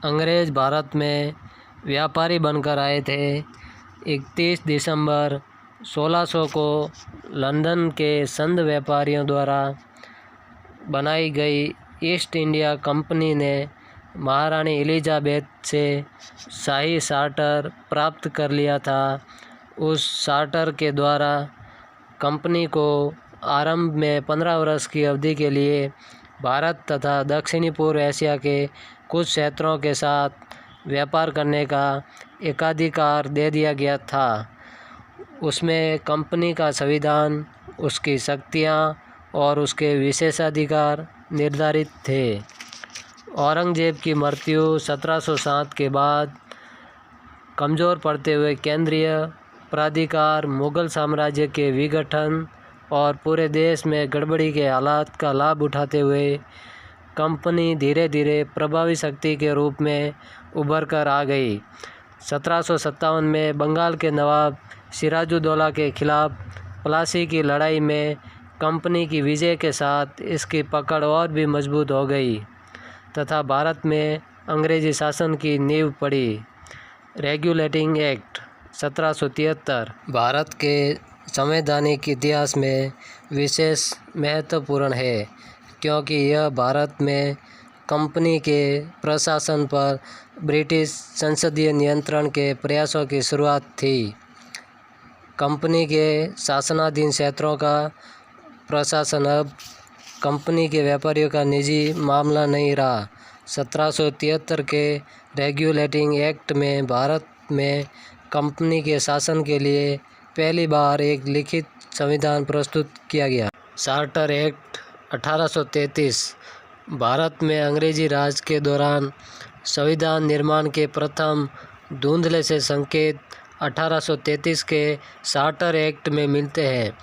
अंग्रेज़ भारत में व्यापारी बनकर आए थे। 31 दिसंबर 1600 को लंदन के संघ व्यापारियों द्वारा बनाई गई ईस्ट इंडिया कंपनी ने महारानी एलिजाबेथ से शाही चार्टर प्राप्त कर लिया था। उस चार्टर के द्वारा कंपनी को आरंभ में 15 वर्ष की अवधि के लिए भारत तथा दक्षिणी पूर्व एशिया के कुछ क्षेत्रों के साथ व्यापार करने का एकाधिकार दे दिया गया था। उसमें कंपनी का संविधान, उसकी शक्तियाँ और उसके विशेषाधिकार निर्धारित थे। औरंगजेब की मृत्यु 1707 के बाद कमज़ोर पड़ते हुए केंद्रीय प्राधिकार, मुग़ल साम्राज्य के विघटन और पूरे देश में गड़बड़ी के हालात का लाभ उठाते हुए कंपनी धीरे धीरे प्रभावी शक्ति के रूप में उभर कर आ गई। 1757 में बंगाल के नवाब सिराजुद्दौला के खिलाफ प्लासी की लड़ाई में कंपनी की विजय के साथ इसकी पकड़ और भी मजबूत हो गई तथा भारत में अंग्रेजी शासन की नींव पड़ी। रेगुलेटिंग एक्ट 1773 भारत के संवैधानिक इतिहास में विशेष महत्वपूर्ण है, क्योंकि यह भारत में कंपनी के प्रशासन पर ब्रिटिश संसदीय नियंत्रण के प्रयासों की शुरुआत थी। कंपनी के शासनाधीन क्षेत्रों का प्रशासन अब कंपनी के व्यापारियों का निजी मामला नहीं रहा। 1773 के रेगुलेटिंग एक्ट में भारत में कंपनी के शासन के लिए पहली बार एक लिखित संविधान प्रस्तुत किया गया। चार्टर एक्ट 1833 भारत में अंग्रेजी राज के दौरान संविधान निर्माण के प्रथम धुंधले से संकेत 1833 के चार्टर एक्ट में मिलते हैं।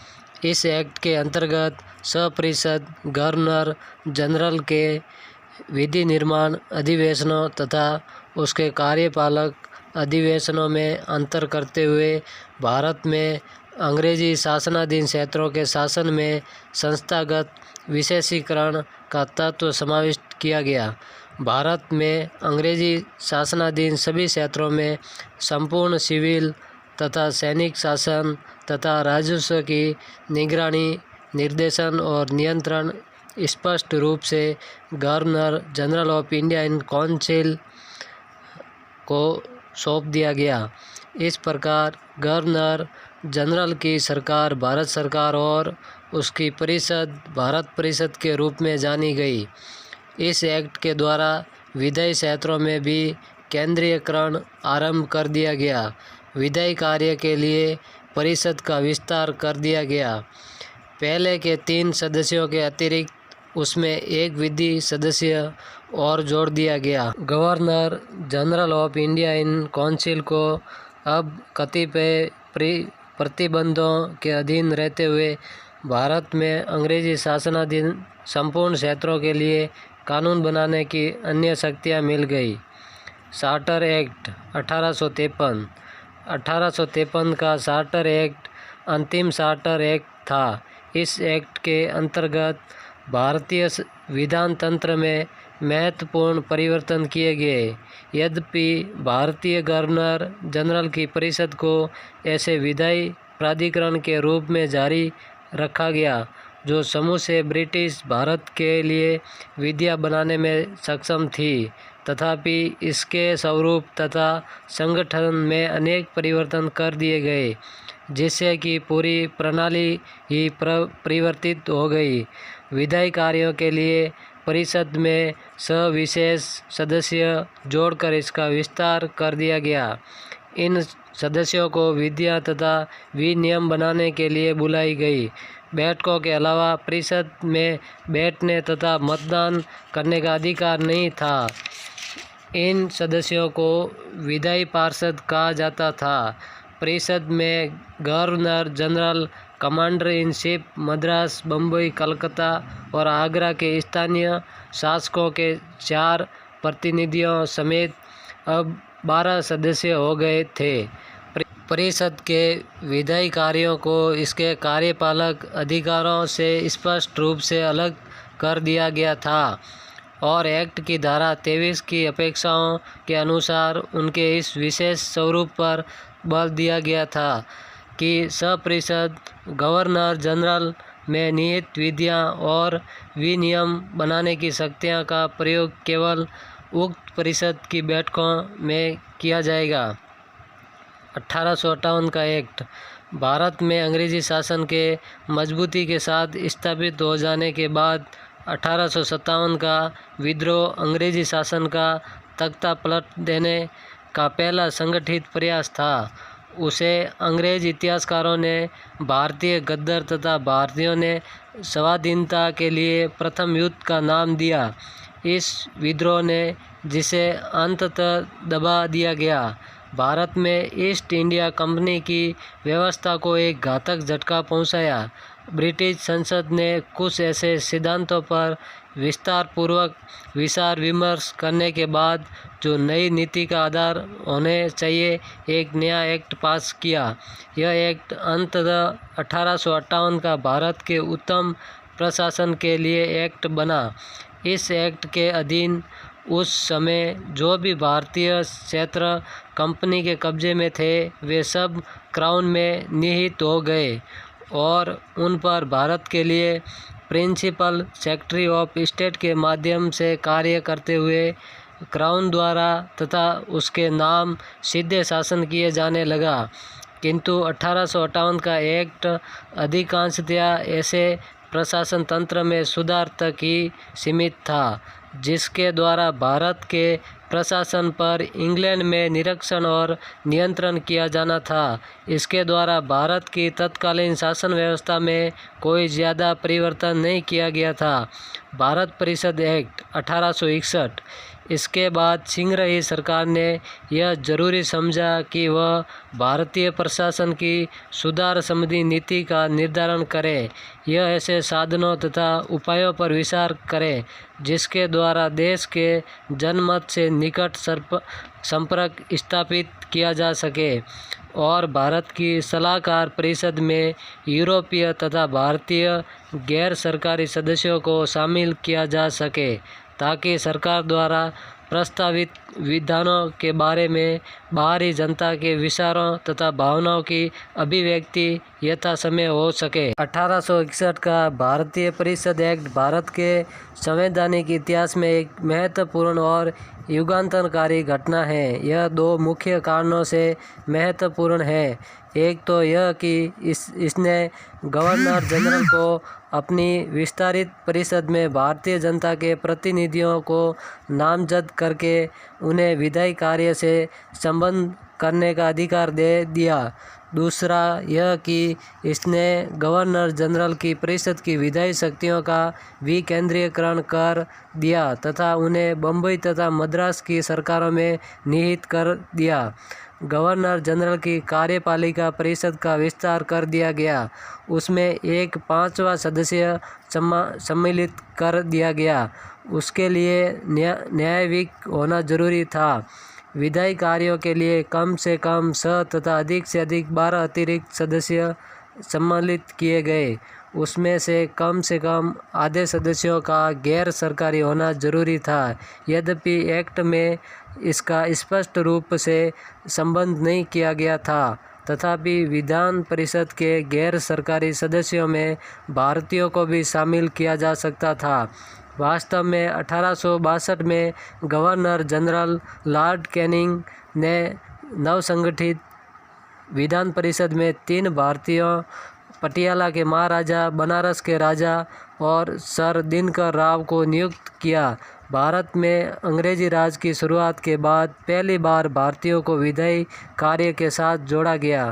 इस एक्ट के अंतर्गत सपरिषद गवर्नर जनरल के विधि निर्माण अधिवेशनों तथा उसके कार्यपालक अधिवेशनों में अंतर करते हुए भारत में अंग्रेजी शासनाधीन क्षेत्रों के शासन में संस्थागत विशेषीकरण का तत्व समाविष्ट किया गया। भारत में अंग्रेजी शासनाधीन सभी क्षेत्रों में संपूर्ण सिविल तथा सैनिक शासन तथा राजस्व की निगरानी, निर्देशन और नियंत्रण स्पष्ट रूप से governor general of India in council को सौंप दिया गया। इस प्रकार गवर्नर जनरल की सरकार भारत सरकार और उसकी परिषद भारत परिषद के रूप में जानी गई। इस एक्ट के द्वारा विधायी क्षेत्रों में भी केंद्रीयकरण आरंभ कर दिया गया। विधायी कार्य के लिए परिषद का विस्तार कर दिया गया। पहले के 3 सदस्यों के अतिरिक्त उसमें एक विधि सदस्य और जोड़ दिया गया। Governor general of India in council को अब कतिपय प्रतिबंधों के अधीन रहते हुए भारत में अंग्रेजी शासनाधीन संपूर्ण क्षेत्रों के लिए कानून बनाने की अन्य शक्तियाँ मिल गई। चार्टर एक्ट 1853 का चार्टर एक्ट अंतिम चार्टर एक्ट था। इस एक्ट के अंतर्गत भारतीय विधान तंत्र में महत्वपूर्ण परिवर्तन किए गए। यद्यपि भारतीय गवर्नर जनरल की परिषद को ऐसे विधायी प्राधिकरण के रूप में जारी रखा गया जो समूह से ब्रिटिश भारत के लिए विधियाँ बनाने में सक्षम थी। तथापि इसके स्वरूप तथा संगठन में अनेक परिवर्तन कर दिए गए, जिससे कि पूरी प्रणाली ही परिवर्तित हो गई। विधायी कार्यों के लिए परिषद में सविशेष सदस्य जोड़कर इसका विस्तार कर दिया गया। इन सदस्यों को विधियाँ तथा विनियम बनाने के लिए बुलाई गई। बैठकों के अलावा परिषद में बैठने तथा मतदान करने का अधिकार नहीं था। इन सदस्यों को विधायी पार्षद कहा जाता था। परिषद में governor general, commander in chief Madras, Bombay, Calcutta और आगरा के स्थानीय शासकों के 4 प्रतिनिधियों समेत अब 12 सदस्य हो गए थे। परिषद के विधायी कार्यों को इसके कार्यपालक अधिकारों से स्पष्ट रूप से अलग कर दिया गया था। और एक्ट की धारा 23 की अपेक्षाओं के अनुसार उनके इस विशेष स्वरूप पर बल दिया गया था कि संपरिषद गवर्नर जनरल में निहित विधियां और विनियम बनाने की शक्तियां का प्रयोग केवल उक्त परिषद की बैठकों में किया जाएगा। 1858 का एक्ट भारत में अंग्रेजी शासन के मजबूती के साथ स्थापित हो जाने के बाद 1857 का विद्रोह अंग्रेजी शासन का तख्ता पलट देने का पहला संगठित प्रयास था। उसे अंग्रेज इतिहासकारों ने भारतीय गद्दार तथा भारतीयों ने स्वाधीनता के लिए प्रथम युद्ध का नाम दिया। इस विद्रोह ने, जिसे अंततः दबा दिया गया, भारत में ईस्ट इंडिया कंपनी की व्यवस्था को एक घातक झटका पहुंचाया। ब्रिटिश संसद ने कुछ ऐसे सिद्धांतों पर विस्तारपूर्वक विचार विमर्श करने के बाद जो नई नीति का आधार होने चाहिए, एक नया एक्ट पास किया। यह एक्ट अंततः 1858 का भारत के उत्तम प्रशासन के लिए एक्ट बना। इस एक्ट के अधीन उस समय जो भी भारतीय क्षेत्र कंपनी के कब्जे में थे, वे सब क्राउन में निहित हो गए और उन पर भारत के लिए प्रिंसिपल सेक्रेटरी ऑफ स्टेट के माध्यम से कार्य करते हुए क्राउन द्वारा तथा उसके नाम सीधे शासन किए जाने लगा। किंतु 1858 का एक्ट अधिकांशतया ऐसे प्रशासन तंत्र में सुधार तक ही सीमित था जिसके द्वारा भारत के प्रशासन पर इंग्लैंड में निरीक्षण और नियंत्रण किया जाना था। इसके द्वारा भारत की तत्कालीन शासन व्यवस्था में कोई ज़्यादा परिवर्तन नहीं किया गया था। भारत परिषद एक्ट 1861। इसके बाद शीघ्र ही सरकार ने यह जरूरी समझा कि वह भारतीय प्रशासन की सुधार संबंधी नीति का निर्धारण करे। यह ऐसे साधनों तथा उपायों पर विचार करे जिसके द्वारा देश के जनमत से निकट संपर्क स्थापित किया जा सके और भारत की सलाहकार परिषद में यूरोपीय तथा भारतीय गैर सरकारी सदस्यों को शामिल किया जा सके ताकि सरकार द्वारा प्रस्तावित विधानों के बारे में बाहरी जनता के विचारों तथा भावनाओं की अभिव्यक्ति यथासमय हो सके। 1861 का भारतीय परिषद एक्ट भारत के संवैधानिक इतिहास में एक महत्वपूर्ण और युगांतरकारी घटना है। यह दो मुख्य कारणों से महत्वपूर्ण है। एक तो यह कि इसने गवर्नर जनरल को अपनी विस्तारित परिषद में भारतीय जनता के प्रतिनिधियों को नामजद करके उन्हें विधायी कार्य से संबद्ध करने का अधिकार दे दिया। दूसरा यह कि इसने गवर्नर जनरल की परिषद की विधायी शक्तियों का विकेंद्रीकरण कर दिया तथा उन्हें बम्बई तथा मद्रास की सरकारों में निहित कर दिया। गवर्नर जनरल की कार्यपालिका परिषद का विस्तार कर दिया गया। उसमें एक 5वां सदस्य सम्मिलित कर दिया गया। उसके लिए न्यायिक होना जरूरी था। विधायी कार्यों के लिए कम से कम 6 तथा अधिक से अधिक 12 अतिरिक्त सदस्य सम्मिलित किए गए। उसमें से कम आधे सदस्यों का गैर सरकारी होना जरूरी था। यद्यपि एक्ट में इसका स्पष्ट रूप से संबंध नहीं किया गया था, तथापि विधान परिषद के गैर सरकारी सदस्यों में भारतीयों को भी शामिल किया जा सकता था। वास्तव में 1862 में गवर्नर जनरल लॉर्ड कैनिंग ने नवसंगठित विधान परिषद में 3 भारतीयों, पटियाला के महाराजा, बनारस के राजा और सर दिनकर राव को नियुक्त किया। भारत में अंग्रेजी राज की शुरुआत के बाद पहली बार भारतीयों को विधायी कार्य के साथ जोड़ा गया।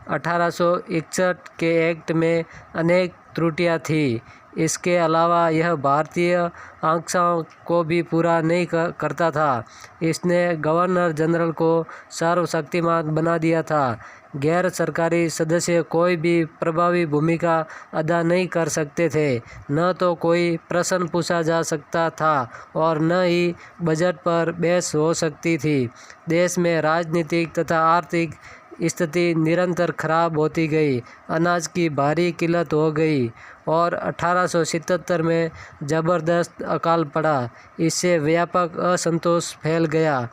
1861 के एक्ट में अनेक त्रुटियां थीं। इसके अलावा यह भारतीय आकांक्षाओं को भी पूरा नहीं करता था। इसने गवर्नर जनरल को सर्वशक्तिमान बना दिया था। गैर सरकारी सदस्य कोई भी प्रभावी भूमिका अदा नहीं कर सकते थे। न तो कोई प्रश्न पूछा जा सकता था और न ही बजट पर बहस हो सकती थी। देश में राजनीतिक तथा आर्थिक स्थिति निरंतर खराब होती गई। अनाज की भारी किल्लत हो गई और 1877 में ज़बरदस्त अकाल पड़ा। इससे व्यापक असंतोष फैल गया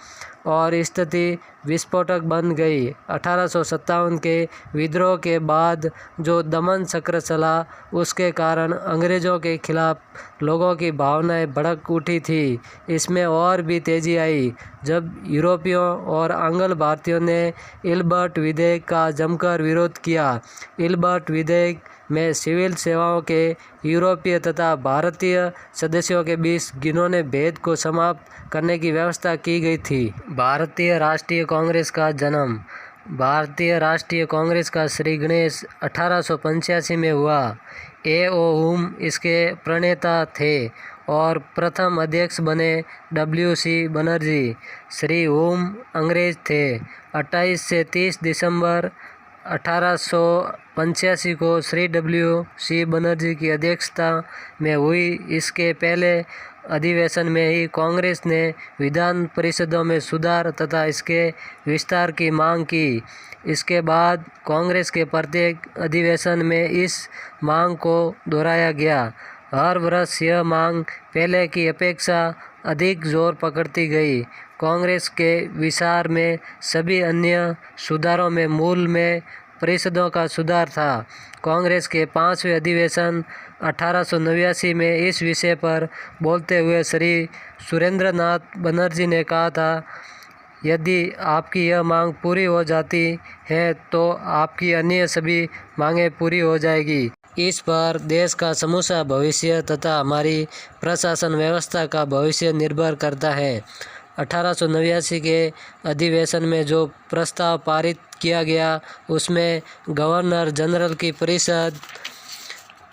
और स्थिति विस्फोटक बन गई। 1857 के विद्रोह के बाद जो दमन चक्र चला, उसके कारण अंग्रेज़ों के खिलाफ लोगों की भावनाएं भड़क उठी थी। इसमें और भी तेज़ी आई जब यूरोपियों और आंग्ल भारतीयों ने इल्बर्ट विधेयक का जमकर विरोध किया। इल्बर्ट विधेयक में सिविल सेवाओं के यूरोपीय तथा भारतीय सदस्यों के बीच घिनौने भेद को समाप्त करने की व्यवस्था की गई थी। भारतीय राष्ट्रीय कांग्रेस का जन्म। भारतीय राष्ट्रीय कांग्रेस का श्री गणेश 1885 में हुआ। ए.ओ. हुम इसके प्रणेता थे और प्रथम अध्यक्ष बने W.C. बनर्जी। श्री हुम अंग्रेज थे। 28 से 30 दिसंबर 1885 को श्री W.C. बनर्जी की अध्यक्षता में हुई इसके पहले अधिवेशन में ही कांग्रेस ने विधान परिषदों में सुधार तथा इसके विस्तार की मांग की। इसके बाद कांग्रेस के प्रत्येक अधिवेशन में इस मांग को दोहराया गया। हर वर्ष यह मांग पहले की अपेक्षा अधिक जोर पकड़ती गई। कांग्रेस के विचार में सभी अन्य सुधारों में मूल में परिषदों का सुधार था। कांग्रेस के 5वें अधिवेशन 1889 में इस विषय पर बोलते हुए श्री सुरेंद्रनाथ बनर्जी ने कहा था, यदि आपकी यह मांग पूरी हो जाती है तो आपकी अन्य सभी मांगें पूरी हो जाएगी। इस पर देश का समूचा भविष्य तथा हमारी प्रशासन व्यवस्था का भविष्य निर्भर करता है। 1889 के अधिवेशन में जो प्रस्ताव पारित किया गया उसमें गवर्नर जनरल की परिषद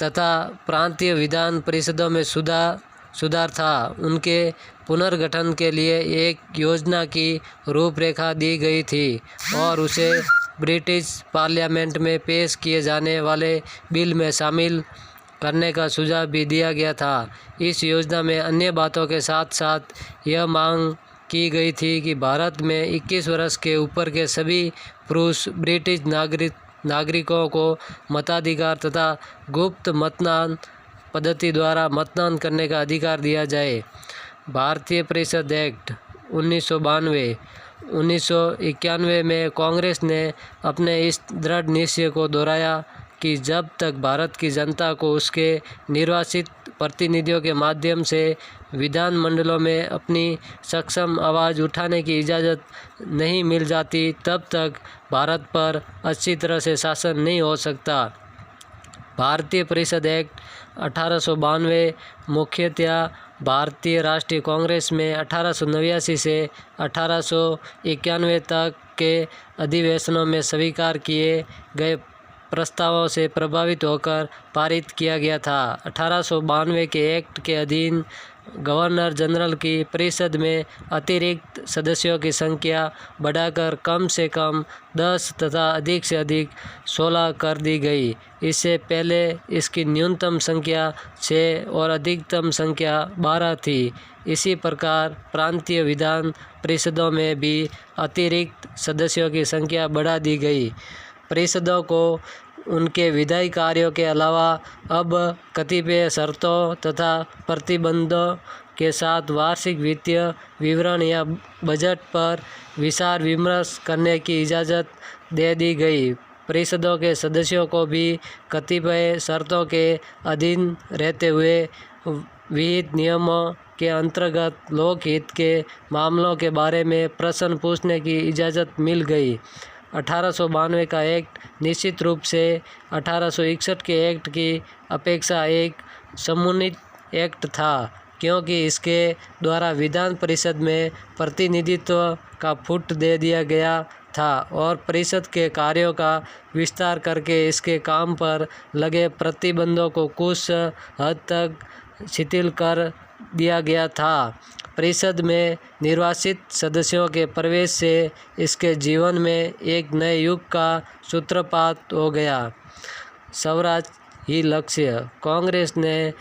तथा प्रांतीय विधान परिषदों में सुधार था। उनके पुनर्गठन के लिए एक योजना की रूपरेखा दी गई थी और उसे ब्रिटिश पार्लियामेंट में पेश किए जाने वाले बिल में शामिल करने का सुझाव भी दिया गया था। इस योजना में अन्य बातों के साथ साथ यह मांग की गई थी कि भारत में 21 वर्ष के ऊपर के सभी पुरुष ब्रिटिश नागरिकों को मताधिकार तथा गुप्त मतदान पद्धति द्वारा मतदान करने का अधिकार दिया जाए। भारतीय परिषद एक्ट 1992। 1991 में कांग्रेस ने अपने इस दृढ़ निश्चय को दोहराया कि जब तक भारत की जनता को उसके निर्वाचित प्रतिनिधियों के माध्यम से विधानमंडलों में अपनी सक्षम आवाज़ उठाने की इजाज़त नहीं मिल जाती, तब तक भारत पर अच्छी तरह से शासन नहीं हो सकता। भारतीय परिषद एक्ट 1892 मुख्यतया भारतीय राष्ट्रीय कांग्रेस में 1889 से 1891 तक के अधिवेशनों में स्वीकार किए गए प्रस्तावों से प्रभावित होकर पारित किया गया था। 1892 के एक्ट के अधीन गवर्नर जनरल की परिषद में अतिरिक्त सदस्यों की संख्या बढ़ाकर कम से कम 10 तथा अधिक से अधिक 16 कर दी गई। इससे पहले इसकी न्यूनतम संख्या 6 और अधिकतम संख्या 12 थी। इसी प्रकार प्रांतीय विधान परिषदों में भी अतिरिक्त सदस्यों की संख्या बढ़ा दी गई। परिषदों को उनके विधायी कार्यों के अलावा अब कतिपय शर्तों तथा प्रतिबंधों के साथ वार्षिक वित्तीय विवरण या बजट पर विचार विमर्श करने की इजाज़त दे दी गई। परिषदों के सदस्यों को भी कतिपय शर्तों के अधीन रहते हुए विहित नियमों के अंतर्गत लोकहित के मामलों के बारे में प्रश्न पूछने की इजाज़त मिल गई। 1892 का एक्ट निश्चित रूप से 1861 के एक्ट की अपेक्षा एक समुन्नत एक्ट था, क्योंकि इसके द्वारा विधान परिषद में प्रतिनिधित्व का फुट दे दिया गया था और परिषद के कार्यों का विस्तार करके इसके काम पर लगे प्रतिबंधों को कुछ हद तक शिथिल कर दिया गया था। परिषद में निर्वाचित सदस्यों के प्रवेश से इसके जीवन में एक नए युग का सूत्रपात हो गया। स्वराज ही लक्ष्य। कांग्रेस ने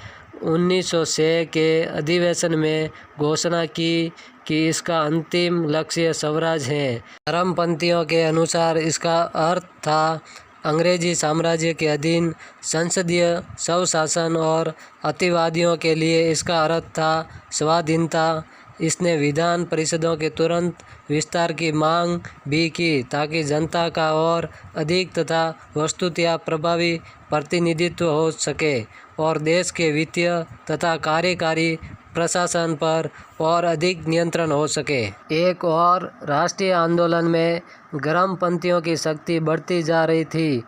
1906 के अधिवेशन में घोषणा की कि इसका अंतिम लक्ष्य स्वराज है। धर्मपंथियों के अनुसार इसका अर्थ था अंग्रेजी साम्राज्य के अधीन संसदीय स्वशासन और अतिवादियों के लिए इसका अर्थ था स्वाधीनता। इसने विधान परिषदों के तुरंत विस्तार की मांग भी की ताकि जनता का और अधिक तथा वस्तुतः प्रभावी प्रतिनिधित्व हो सके और देश के वित्तीय तथा कार्यकारी प्रशासन पर और अधिक नियंत्रण हो सके। एक और राष्ट्रीय आंदोलन में गर्मपंथियों की शक्ति बढ़ती जा रही थी,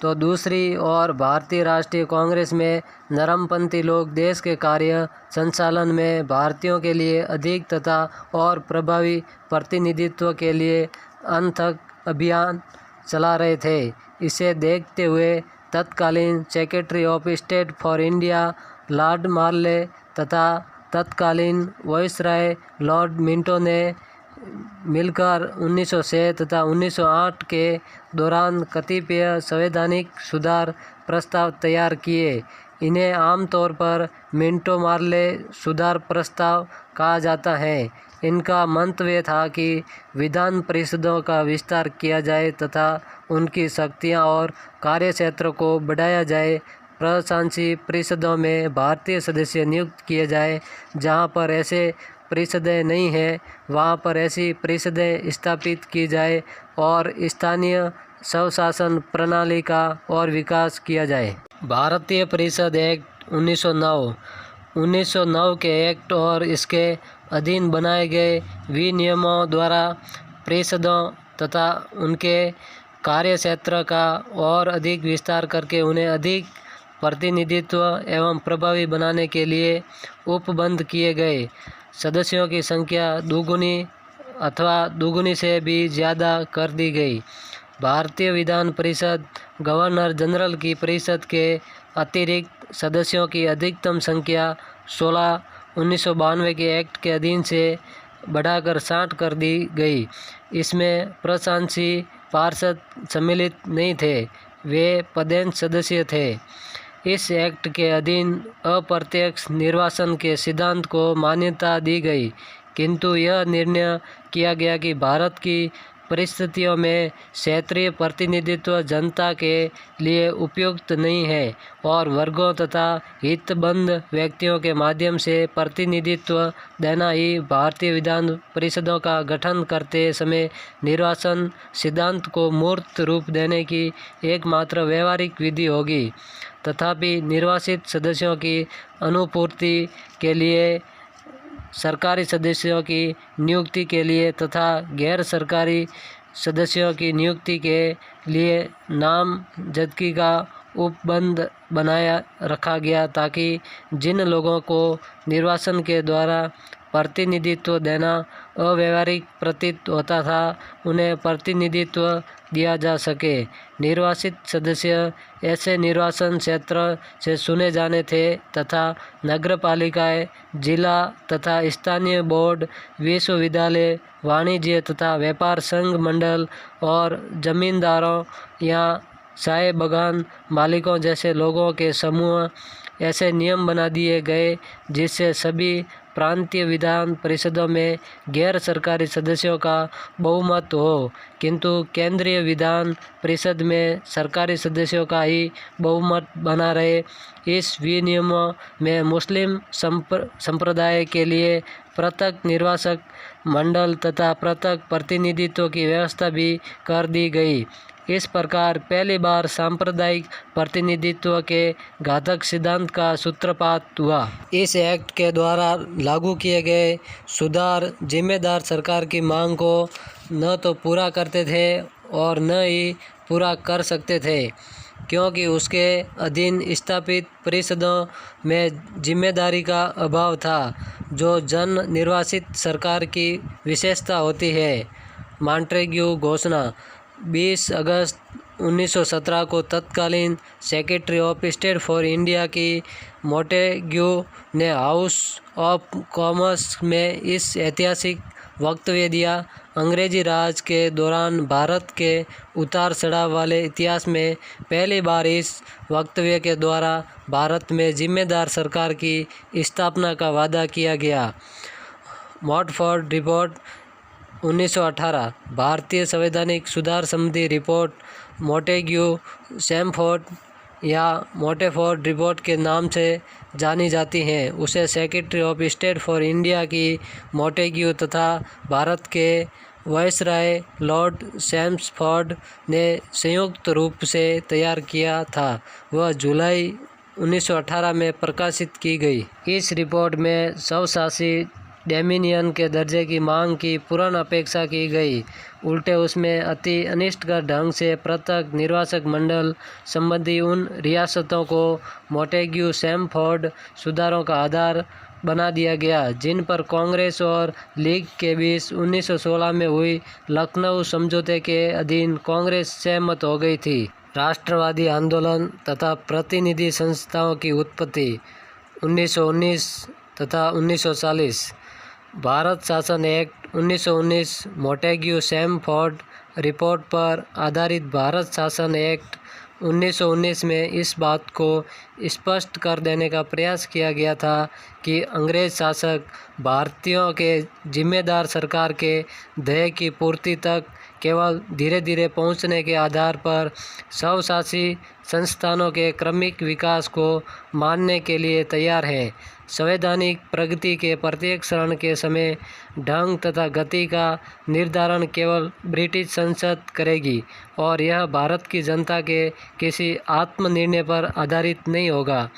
तो दूसरी ओर भारतीय राष्ट्रीय कांग्रेस में नरमपंथी लोग देश के कार्य संचालन में भारतीयों के लिए अधिक तथा और प्रभावी प्रतिनिधित्व के लिए अनथक अभियान चला रहे थे। इसे देखते हुए तत्कालीन secretary of state for India lord Morley तथा तत्कालीन वायसराय लॉर्ड मिंटो ने मिलकर 1906 तथा 1908 के दौरान कतिपय संवैधानिक सुधार प्रस्ताव तैयार किए। इन्हें आमतौर पर मिंटो मार्ले सुधार प्रस्ताव कहा जाता है। इनका मंतव्य था कि विधान परिषदों का विस्तार किया जाए तथा उनकी शक्तियां और कार्यक्षेत्र को बढ़ाया जाए। प्रशासनिक परिषदों में भारतीय सदस्य नियुक्त किए जाए। जहां पर ऐसे परिषदें नहीं हैं वहां पर ऐसी परिषदें स्थापित की जाए और स्थानीय स्वशासन प्रणाली का और विकास किया जाए। भारतीय परिषद एक्ट 1909 के एक्ट और इसके अधीन बनाए गए विनियमों द्वारा परिषदों तथा उनके कार्यक्षेत्र का और अधिक विस्तार करके उन्हें अधिक प्रतिनिधित्व एवं प्रभावी बनाने के लिए उपबंध किए गए। सदस्यों की संख्या दोगुनी अथवा दोगुनी से भी ज़्यादा कर दी गई। भारतीय विधान परिषद गवर्नर जनरल की परिषद के अतिरिक्त सदस्यों की अधिकतम संख्या 16 1992 के एक्ट के अधीन से बढ़ाकर 60 कर दी गई। इसमें प्रशासनिक पार्षद सम्मिलित नहीं थे, वे पदेन सदस्य थे। इस एक्ट के अधीन अप्रत्यक्ष निर्वाचन के सिद्धांत को मान्यता दी गई, किंतु यह निर्णय किया गया कि भारत की परिस्थितियों में क्षेत्रीय प्रतिनिधित्व जनता के लिए उपयुक्त नहीं है और वर्गों तथा हितबंद व्यक्तियों के माध्यम से प्रतिनिधित्व देना ही भारतीय विधान परिषदों का गठन करते समय निर्वाचन सिद्धांत को मूर्त रूप देने की एकमात्र व्यवहारिक विधि होगी। तथापि निर्वाचित सदस्यों की अनुपूर्ति के लिए सरकारी सदस्यों की नियुक्ति के लिए तथा गैर सरकारी सदस्यों की नियुक्ति के लिए नामजदगी का उपबंध बनाया रखा गया ताकि जिन लोगों को निर्वाचन के द्वारा प्रतिनिधित्व देना अव्यवहारिक प्रतीत होता था उन्हें प्रतिनिधित्व दिया जा सके। निर्वाचित सदस्य ऐसे निर्वाचन क्षेत्र से चुने जाने थे तथा नगरपालिकाएं, जिला तथा स्थानीय बोर्ड, विश्वविद्यालय, वाणिज्य तथा व्यापार संघ मंडल और जमींदारों या चाय बागान मालिकों जैसे लोगों के समूह ऐसे नियम बना दिए गए जिससे सभी प्रांतीय विधान परिषदों में गैर सरकारी सदस्यों का बहुमत हो, किंतु केंद्रीय विधान परिषद में सरकारी सदस्यों का ही बहुमत बना रहे। इस विनियमों में मुस्लिम संप्रदाय के लिए पृथक निर्वाचक मंडल तथा पृथक प्रतिनिधित्व की व्यवस्था भी कर दी गई। इस प्रकार पहली बार सांप्रदायिक प्रतिनिधित्व के घातक सिद्धांत का सूत्रपात हुआ। इस एक्ट के द्वारा लागू किए गए सुधार जिम्मेदार सरकार की मांग को न तो पूरा करते थे और न ही पूरा कर सकते थे, क्योंकि उसके अधीन स्थापित परिषदों में जिम्मेदारी का अभाव था, जो जन निर्वाचित सरकार की विशेषता होती है। मॉन्टेग्यू घोषणा 20 अगस्त 1917 को तत्कालीन secretary of state for India की मॉन्टेग्यू ने हाउस ऑफ कॉमन्स में इस ऐतिहासिक वक्तव्य दिया। अंग्रेजी राज के दौरान भारत के उतार चढ़ाव वाले इतिहास में पहली बार इस वक्तव्य के द्वारा भारत में जिम्मेदार सरकार की स्थापना का वादा किया गया। मॉटफोर्ड रिपोर्ट 1918 भारतीय संवैधानिक सुधार समिति रिपोर्ट मोंटेग्यू सैमफोर्ड या मोंटेफोर्ड रिपोर्ट के नाम से जानी जाती हैं। उसे secretary of state for India की मोंटेग्यू तथा भारत के वायसराय लॉर्ड सैमफोर्ड ने संयुक्त रूप से तैयार किया था। वह जुलाई 1918 में प्रकाशित की गई। इस रिपोर्ट में स्वशासी डोमिनियन के दर्जे की मांग की पूर्ण अपेक्षा की गई। उल्टे उसमें अति अनिष्टकर ढंग से पृथक निर्वाचक मंडल संबंधी उन रियासतों को मोंटेग्यू सैमफोर्ड सुधारों का आधार बना दिया गया जिन पर कांग्रेस और लीग के बीच 1916 में हुई लखनऊ समझौते के अधीन कांग्रेस सहमत हो गई थी। राष्ट्रवादी आंदोलन तथा प्रतिनिधि संस्थाओं की उत्पत्ति 1919 तथा 1940। भारत शासन एक्ट 1919 मोंटेग्यू सैमफोर्ड रिपोर्ट पर आधारित भारत शासन एक्ट 1919 में इस बात को स्पष्ट कर देने का प्रयास किया गया था कि अंग्रेज शासक भारतीयों के जिम्मेदार सरकार के ध्येय की पूर्ति तक केवल धीरे धीरे पहुंचने के आधार पर स्वशासी संस्थानों के क्रमिक विकास को मानने के लिए तैयार हैं। संवैधानिक प्रगति के प्रत्येक चरण के समय ढंग तथा गति का निर्धारण केवल ब्रिटिश संसद करेगी और यह भारत की जनता के किसी आत्मनिर्णय पर आधारित नहीं होगा।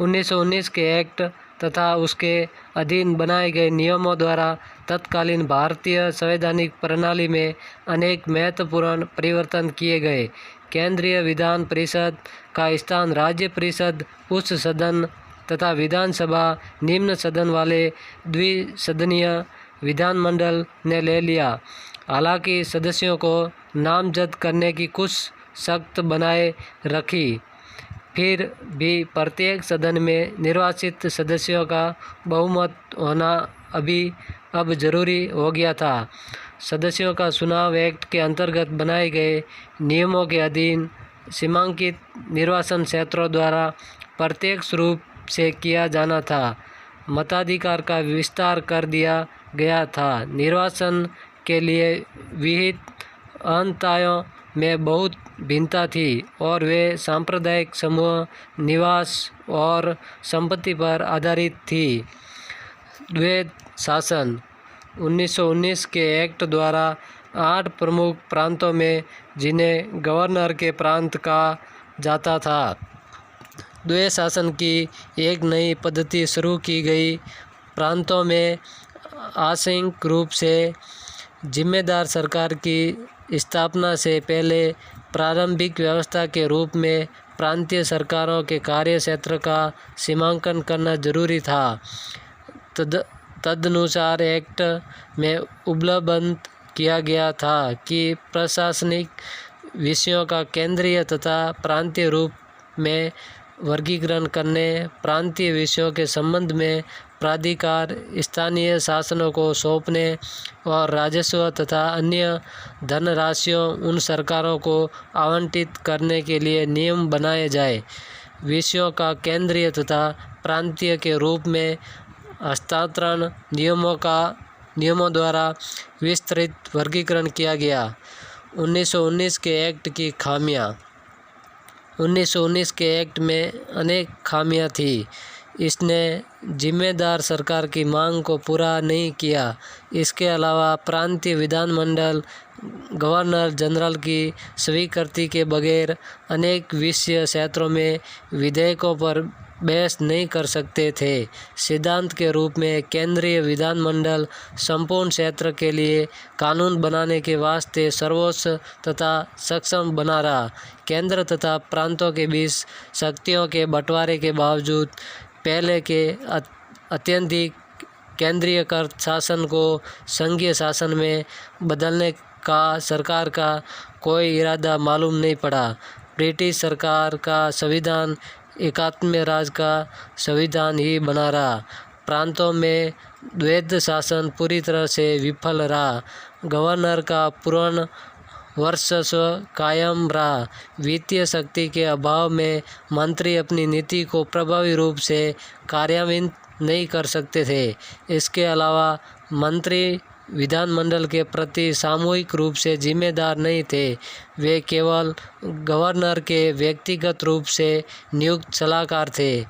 1919 के एक्ट तथा उसके अधीन बनाए गए नियमों द्वारा तत्कालीन भारतीय संवैधानिक प्रणाली में अनेक महत्वपूर्ण परिवर्तन किए गए। केंद्रीय विधान परिषद का स्थान राज्य परिषद उच्च सदन तथा विधानसभा निम्न सदन वाले द्विसदनीय विधानमंडल ने ले लिया। हालांकि सदस्यों को नामजद करने की कुछ शर्त बनाए रखी, फिर भी प्रत्येक सदन में निर्वाचित सदस्यों का बहुमत होना अब जरूरी हो गया था। सदस्यों का चुनाव एक्ट के अंतर्गत बनाए गए नियमों के अधीन सीमांकित निर्वाचन क्षेत्रों द्वारा प्रत्यक्ष रूप से किया जाना था। मताधिकार का विस्तार कर दिया गया था। निर्वाचन के लिए विहित अंतरायों में बहुत भिन्नता थी और वे सांप्रदायिक समूह, निवास और संपत्ति पर आधारित थी। द्वैध शासन 1919 के एक्ट द्वारा 8 प्रमुख प्रांतों में जिन्हें गवर्नर के प्रांत कहा जाता था, द्वैध शासन की एक नई पद्धति शुरू की गई। प्रांतों में आंशिक रूप से जिम्मेदार सरकार की स्थापना से पहले प्रारंभिक व्यवस्था के रूप में प्रांतीय सरकारों के कार्य क्षेत्र का सीमांकन करना जरूरी था। तदनुसार एक्ट में उपलब्ध किया गया था कि प्रशासनिक विषयों का केंद्रीय तथा प्रांतीय रूप में वर्गीकरण करने, प्रांतीय विषयों के संबंध में प्राधिकार स्थानीय शासनों को सौंपने और राजस्व तथा अन्य धनराशियों उन सरकारों को आवंटित करने के लिए नियम बनाए जाए। विषयों का केंद्रीय तथा प्रांतीय के रूप में हस्तांतरण नियमों द्वारा विस्तृत वर्गीकरण किया गया। 1919 के एक्ट की खामियां। 1919 के एक्ट में अनेक खामियां थी। इसने जिम्मेदार सरकार की मांग को पूरा नहीं किया। इसके अलावा प्रांतीय विधानमंडल गवर्नर जनरल की स्वीकृति के बगैर अनेक विषय क्षेत्रों में विधेयकों पर बहस नहीं कर सकते थे। सिद्धांत के रूप में केंद्रीय विधानमंडल संपूर्ण क्षेत्र के लिए कानून बनाने के वास्ते सर्वोच्च तथा सक्षम बना रहा। केंद्र तथा प्रांतों के बीच शक्तियों के बंटवारे के बावजूद पहले के अत्यधिक केंद्रीयकृत शासन को संघीय शासन में बदलने का सरकार का कोई इरादा मालूम नहीं पड़ा। ब्रिटिश सरकार का संविधान एकात्म राज्य का संविधान ही बना रहा। प्रांतों में द्वैध शासन पूरी तरह से विफल रहा। गवर्नर का पूर्ण वर्चस्व कायम रहा। वित्तीय शक्ति के अभाव में मंत्री अपनी नीति को प्रभावी रूप से कार्यान्वित नहीं कर सकते थे। इसके अलावा मंत्री विधानमंडल के प्रति सामूहिक रूप से जिम्मेदार नहीं थे। वे केवल गवर्नर के व्यक्तिगत रूप से नियुक्त सलाहकार थे।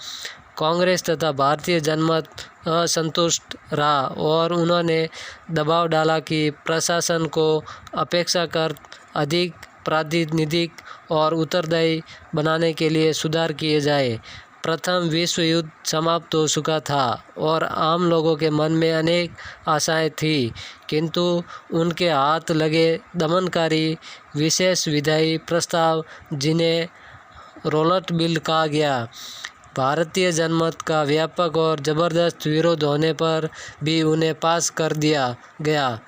कांग्रेस तथा भारतीय जनमत असंतुष्ट रहा और उन्होंने दबाव डाला कि प्रशासन को अपेक्षाकृत अधिक प्रातिनिधिक और उत्तरदायी बनाने के लिए सुधार किए जाए। प्रथम विश्व युद्ध समाप्त हो चुका था और आम लोगों के मन में अनेक आशाएं थीं, किंतु उनके हाथ लगे दमनकारी विशेष विधायी प्रस्ताव, जिन्हें रोलट बिल कहा गया, भारतीय जनमत का व्यापक और ज़बरदस्त विरोध होने पर भी उन्हें पास कर दिया गया।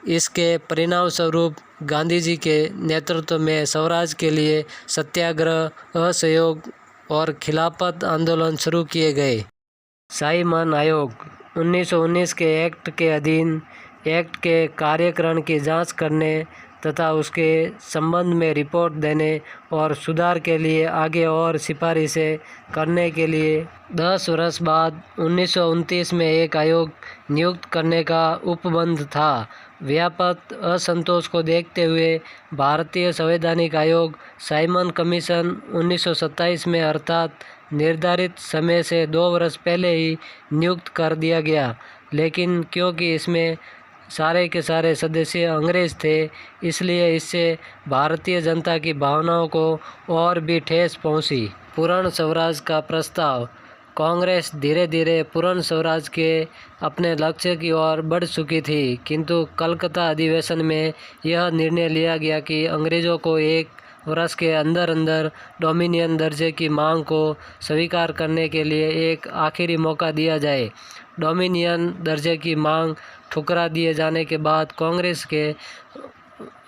इसके परिणामस्वरूप गांधी जी के नेतृत्व में स्वराज के लिए सत्याग्रह, असहयोग और खिलाफत आंदोलन शुरू किए गए। साइमन आयोग 1919 के एक्ट के अधीन एक्ट के कार्यक्रम की जांच करने तथा उसके संबंध में रिपोर्ट देने और सुधार के लिए आगे और सिफारिशें करने के लिए 10 वर्ष बाद 1929 में एक आयोग नियुक्त करने का उपबंध था। व्यापक असंतोष को देखते हुए भारतीय संवैधानिक आयोग साइमन कमीशन 1927 में अर्थात निर्धारित समय से 2 वर्ष पहले ही नियुक्त कर दिया गया, लेकिन क्योंकि इसमें सारे के सारे सदस्य अंग्रेज थे, इसलिए इससे भारतीय जनता की भावनाओं को और भी ठेस पहुंची। पूर्ण स्वराज का प्रस्ताव। कांग्रेस धीरे धीरे पूर्ण स्वराज के अपने लक्ष्य की ओर बढ़ चुकी थी, किंतु कलकत्ता अधिवेशन में यह निर्णय लिया गया कि अंग्रेजों को 1 वर्ष के अंदर अंदर डोमिनियन दर्जे की मांग को स्वीकार करने के लिए एक आखिरी मौका दिया जाए। डोमिनियन दर्जे की मांग ठुकरा दिए जाने के बाद कांग्रेस के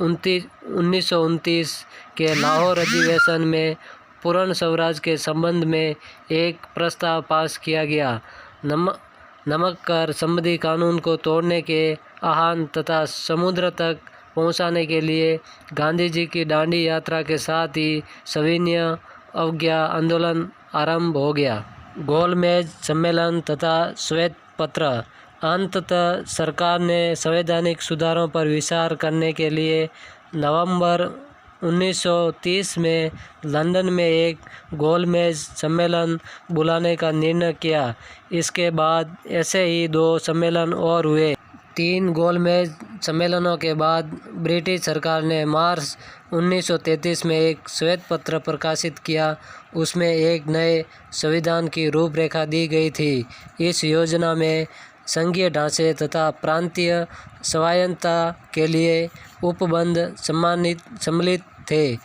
1929 के लाहौर अधिवेशन में पूर्ण स्वराज के संबंध में एक प्रस्ताव पास किया गया। नमक कर संबंधी कानून को तोड़ने के आह्वान तथा समुद्र तक पहुंचाने के लिए गांधी जी की दांडी यात्रा के साथ ही सविनय अवज्ञा आंदोलन आरंभ हो गया। गोलमेज सम्मेलन तथा श्वेत पत्र। अंततः सरकार ने संवैधानिक सुधारों पर विचार करने के लिए नवंबर 1930 में लंदन में एक गोलमेज सम्मेलन बुलाने का निर्णय किया। इसके बाद ऐसे ही 2 सम्मेलन और हुए। 3 गोलमेज सम्मेलनों के बाद ब्रिटिश सरकार ने मार्च 1933 में एक श्वेत पत्र प्रकाशित किया। उसमें एक नए संविधान की रूपरेखा दी गई थी। इस योजना में संघीय ढांचे तथा प्रांतीय स्वायत्तता के लिए उपबंध सम्मिलित थे।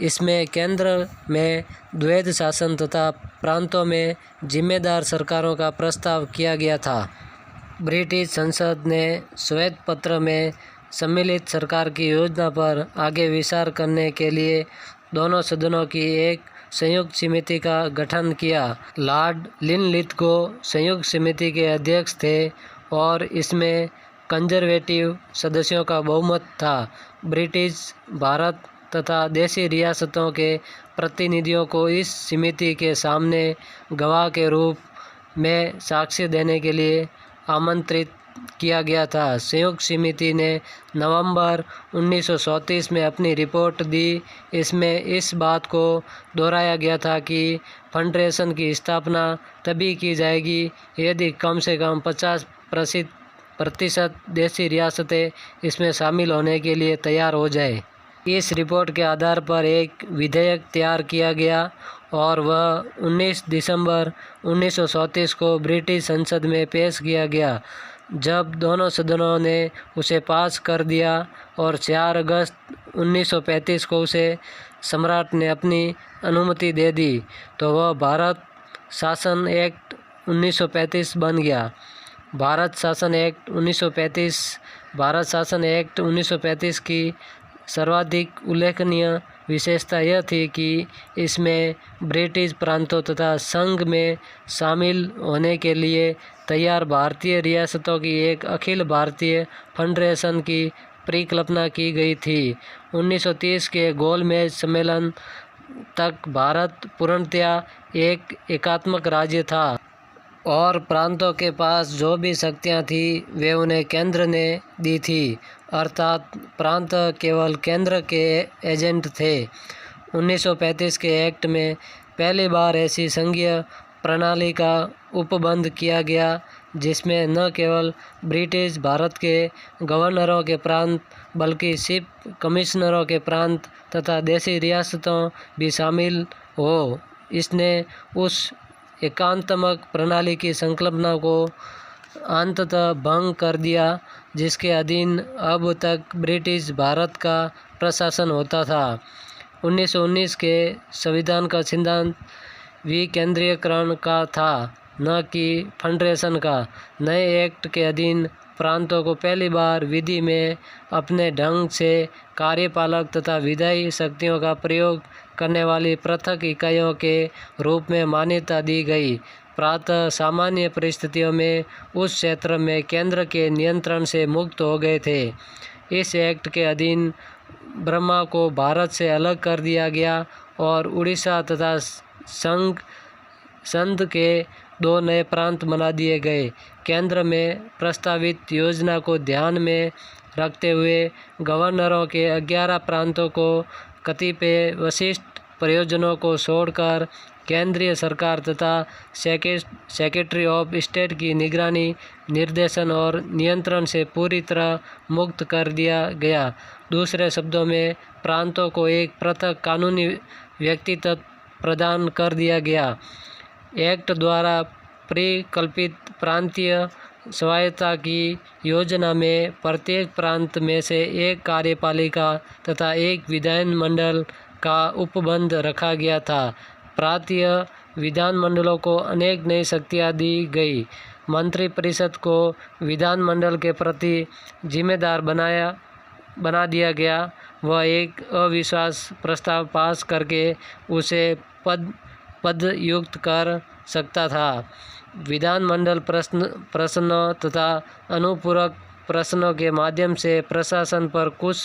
इसमें केंद्र में द्वैध शासन तथा प्रांतों में जिम्मेदार सरकारों का प्रस्ताव किया गया था। ब्रिटिश संसद ने श्वेत पत्र में सम्मिलित सरकार की योजना पर आगे विचार करने के लिए दोनों सदनों की एक संयुक्त समिति का गठन किया। लॉर्ड लिनलिथगो संयुक्त समिति के अध्यक्ष थे और इसमें कंजर्वेटिव सदस्यों का बहुमत था। ब्रिटिश भारत तथा देशी रियासतों के प्रतिनिधियों को इस समिति के सामने गवाह के रूप में साक्ष्य देने के लिए आमंत्रित किया गया था। संयुक्त समिति ने नवंबर 1934 में अपनी रिपोर्ट दी। इसमें इस बात को दोहराया गया था कि फेडरेशन की स्थापना तभी की जाएगी यदि कम से कम 50% देशी रियासतें इसमें शामिल होने के लिए तैयार हो जाए। इस रिपोर्ट के आधार पर एक विधेयक तैयार किया गया और वह 19 दिसंबर 1934 को ब्रिटिश संसद में पेश किया गया। जब दोनों सदनों ने उसे पास कर दिया और 4 अगस्त 1935 को उसे सम्राट ने अपनी अनुमति दे दी, तो वह भारत शासन एक्ट 1935 बन गया। भारत शासन एक्ट 1935 की सर्वाधिक उल्लेखनीय विशेषता यह थी कि इसमें ब्रिटिश प्रांतों तथा संघ में शामिल होने के लिए तैयार भारतीय रियासतों की एक अखिल भारतीय फेडरेशन की परिकल्पना की गई थी। 1930 के गोलमेज सम्मेलन तक भारत पूर्णतया एक एकात्मक राज्य था। और प्रांतों के पास जो भी शक्तियाँ थी वे उन्हें केंद्र ने दी थी, अर्थात प्रांत केवल केंद्र के एजेंट थे। 1935 के एक्ट में पहली बार ऐसी संघीय प्रणाली का उपबंध किया गया जिसमें न केवल ब्रिटिश भारत के गवर्नरों के प्रांत बल्कि चीफ कमिश्नरों के प्रांत तथा देशी रियासतों भी शामिल हो। इसने उस एकांतमक प्रणाली की संकल्पना को अंततः भंग कर दिया जिसके अधीन अब तक ब्रिटिश भारत का प्रशासन होता था। 1919 के संविधान का सिद्धांत विकेंद्रीकरण का था, न कि फेडरेशन का। नए एक्ट के अधीन प्रांतों को पहली बार विधि में अपने ढंग से कार्यपालक तथा विधायी शक्तियों का प्रयोग करने वाली पृथक इकाइयों के रूप में मान्यता दी गई। प्रातः सामान्य परिस्थितियों में उस क्षेत्र में केंद्र के नियंत्रण से मुक्त हो गए थे। इस एक्ट के अधीन ब्रह्मा को भारत से अलग कर दिया गया और उड़ीसा तथा संघ के 2 नए प्रांत बना दिए गए। केंद्र में प्रस्तावित योजना को ध्यान में रखते हुए गवर्नरों के 11 प्रांतों को कतिपय विशिष्ट प्रयोजनों को छोड़कर केंद्रीय सरकार तथा सेक्रेटरी ऑफ स्टेट की निगरानी, निर्देशन और नियंत्रण से पूरी तरह मुक्त कर दिया गया। दूसरे शब्दों में प्रांतों को एक पृथक कानूनी व्यक्तित्व प्रदान कर दिया गया। एक्ट द्वारा परिकल्पित प्रांतीय स्वायत्तता की योजना में प्रत्येक प्रांत में से एक कार्यपालिका तथा एक विधानमंडल का उपबंध रखा गया था। प्रांतीय विधानमंडलों को अनेक नई शक्तियाँ दी गई। मंत्रिपरिषद को विधानमंडल के प्रति जिम्मेदार बना दिया गया। वह एक अविश्वास प्रस्ताव पास करके उसे पदयुक्त कर सकता था। विधानमंडल प्रश्नों तथा अनुपूरक प्रश्नों के माध्यम से प्रशासन पर कुछ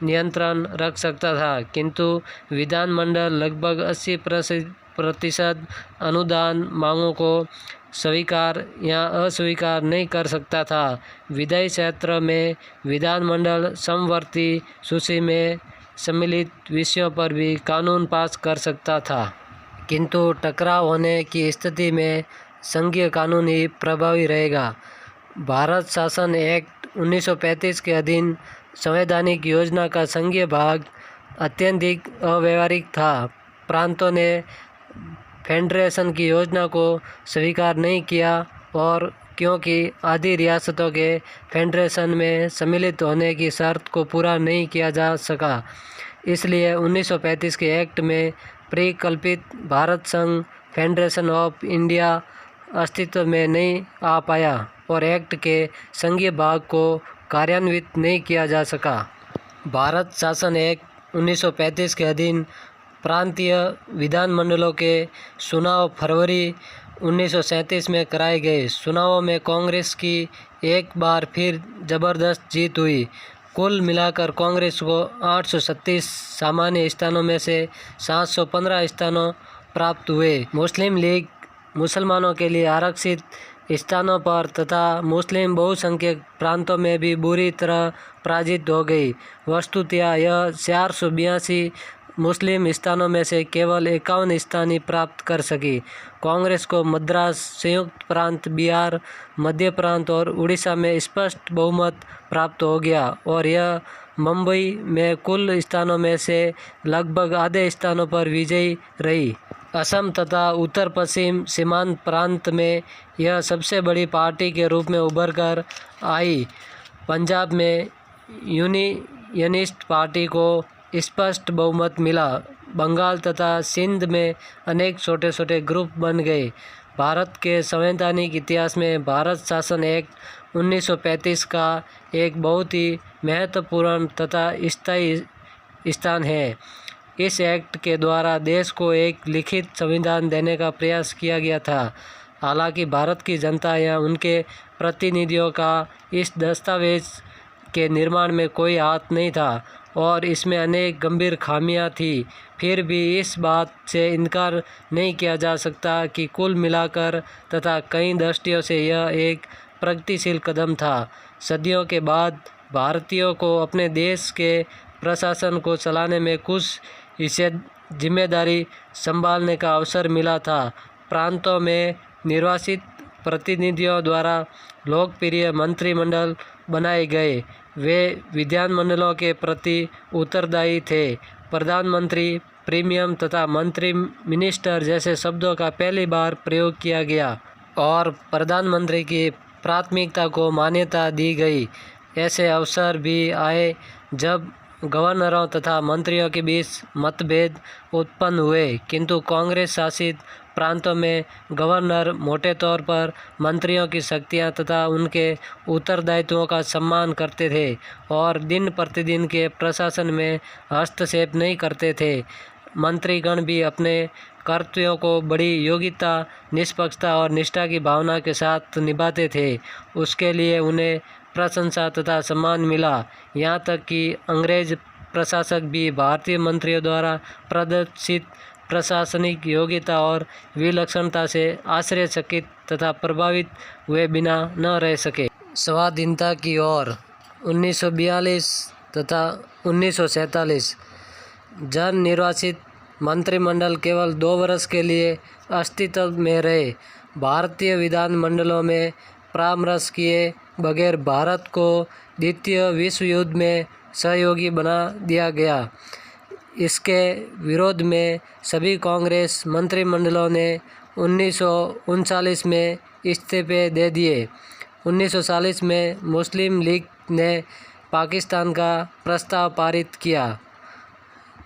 नियंत्रण रख सकता था, किंतु विधानमंडल लगभग 80% अनुदान मांगों को स्वीकार या अस्वीकार नहीं कर सकता था। विधायी क्षेत्र में विधानमंडल समवर्ती सूची में सम्मिलित विषयों पर भी कानून पास कर सकता था, किंतु टकराव होने की स्थिति में संघीय कानून ही प्रभावी रहेगा। भारत शासन एक्ट 1935 के अधीन संवैधानिक योजना का संघीय भाग अत्यधिक अव्यावहारिक था। प्रांतों ने फेडरेशन की योजना को स्वीकार नहीं किया और क्योंकि आधी रियासतों के फेडरेशन में सम्मिलित होने की शर्त को पूरा नहीं किया जा सका, इसलिए 1935 के एक्ट में परिकल्पित भारत संघ फेडरेशन ऑफ इंडिया अस्तित्व में नहीं आ पाया और एक्ट के संघीय भाग को कार्यान्वित नहीं किया जा सका। भारत शासन एक्ट 1935 के अधीन प्रांतीय विधानमंडलों के चुनाव फरवरी 1937 में कराए गए। चुनावों में कांग्रेस की एक बार फिर जबरदस्त जीत हुई। कुल मिलाकर कांग्रेस को 836 सामान्य स्थानों में से 715 स्थानों प्राप्त हुए। मुस्लिम लीग मुसलमानों के लिए आरक्षित स्थानों पर तथा मुस्लिम बहुसंख्यक प्रांतों में भी बुरी तरह पराजित हो गई। वस्तुतः यह 482 मुस्लिम स्थानों में से केवल 51 स्थान ही प्राप्त कर सकी। कांग्रेस को मद्रास, संयुक्त प्रांत, बिहार, मध्य प्रांत और उड़ीसा में स्पष्ट बहुमत प्राप्त हो गया और यह मुंबई में कुल स्थानों में से लगभग आधे स्थानों पर विजयी रही। असम तथा उत्तर पश्चिम सीमांत प्रांत में यह सबसे बड़ी पार्टी के रूप में उभर कर आई। पंजाब में यूनियनिस्ट पार्टी को स्पष्ट बहुमत मिला। बंगाल तथा सिंध में अनेक छोटे छोटे ग्रुप बन गए। भारत के संवैधानिक इतिहास में भारत शासन एक्ट 1935 का एक बहुत ही महत्वपूर्ण तथा स्थायी स्थान है। इस एक्ट के द्वारा देश को एक लिखित संविधान देने का प्रयास किया गया था। हालांकि भारत की जनता या उनके प्रतिनिधियों का इस दस्तावेज के निर्माण में कोई हाथ नहीं था और इसमें अनेक गंभीर खामियां थी। फिर भी इस बात से इनकार नहीं किया जा सकता कि कुल मिलाकर तथा कई दृष्टियों से यह एक प्रगतिशील कदम था। सदियों के बाद भारतीयों को अपने देश के प्रशासन को चलाने में कुछ हिस्से जिम्मेदारी संभालने का अवसर मिला था। प्रांतों में निर्वाचित प्रतिनिधियों द्वारा लोकप्रिय मंत्रिमंडल बनाए गए। वे विधानमंडलों के प्रति उत्तरदायी थे। प्रधानमंत्री, प्रीमियम तथा मंत्री मिनिस्टर जैसे शब्दों का पहली बार प्रयोग किया गया और प्रधानमंत्री की प्राथमिकता को मान्यता दी गई। ऐसे अवसर भी आए जब गवर्नरों तथा मंत्रियों के बीच मतभेद उत्पन्न हुए, किंतु कांग्रेस शासित प्रांतों में गवर्नर मोटे तौर पर मंत्रियों की शक्तियां तथा उनके उत्तरदायित्वों का सम्मान करते थे और दिन प्रतिदिन के प्रशासन में हस्तक्षेप नहीं करते थे। मंत्रीगण भी अपने कर्तव्यों को बड़ी योग्यता, निष्पक्षता और निष्ठा की भावना के साथ निभाते थे। उसके लिए उन्हें प्रशंसा तथा सम्मान मिला। यहाँ तक कि अंग्रेज प्रशासक भी भारतीय मंत्रियों द्वारा प्रदर्शित प्रशासनिक योग्यता और विलक्षणता से आश्चर्यचकित तथा प्रभावित हुए बिना न रह सके। स्वाधीनता की ओर 1942 तथा 1947 जन निर्वाचित मंत्रिमंडल केवल 2 वर्ष के लिए अस्तित्व में रहे। भारतीय विधानमंडलों में परामर्श किए बगैर भारत को द्वितीय विश्व युद्ध में सहयोगी बना दिया गया। इसके विरोध में सभी कांग्रेस मंत्रिमंडलों ने 1939 में इस्तीफे दे दिए। 1940 में मुस्लिम लीग ने पाकिस्तान का प्रस्ताव पारित किया।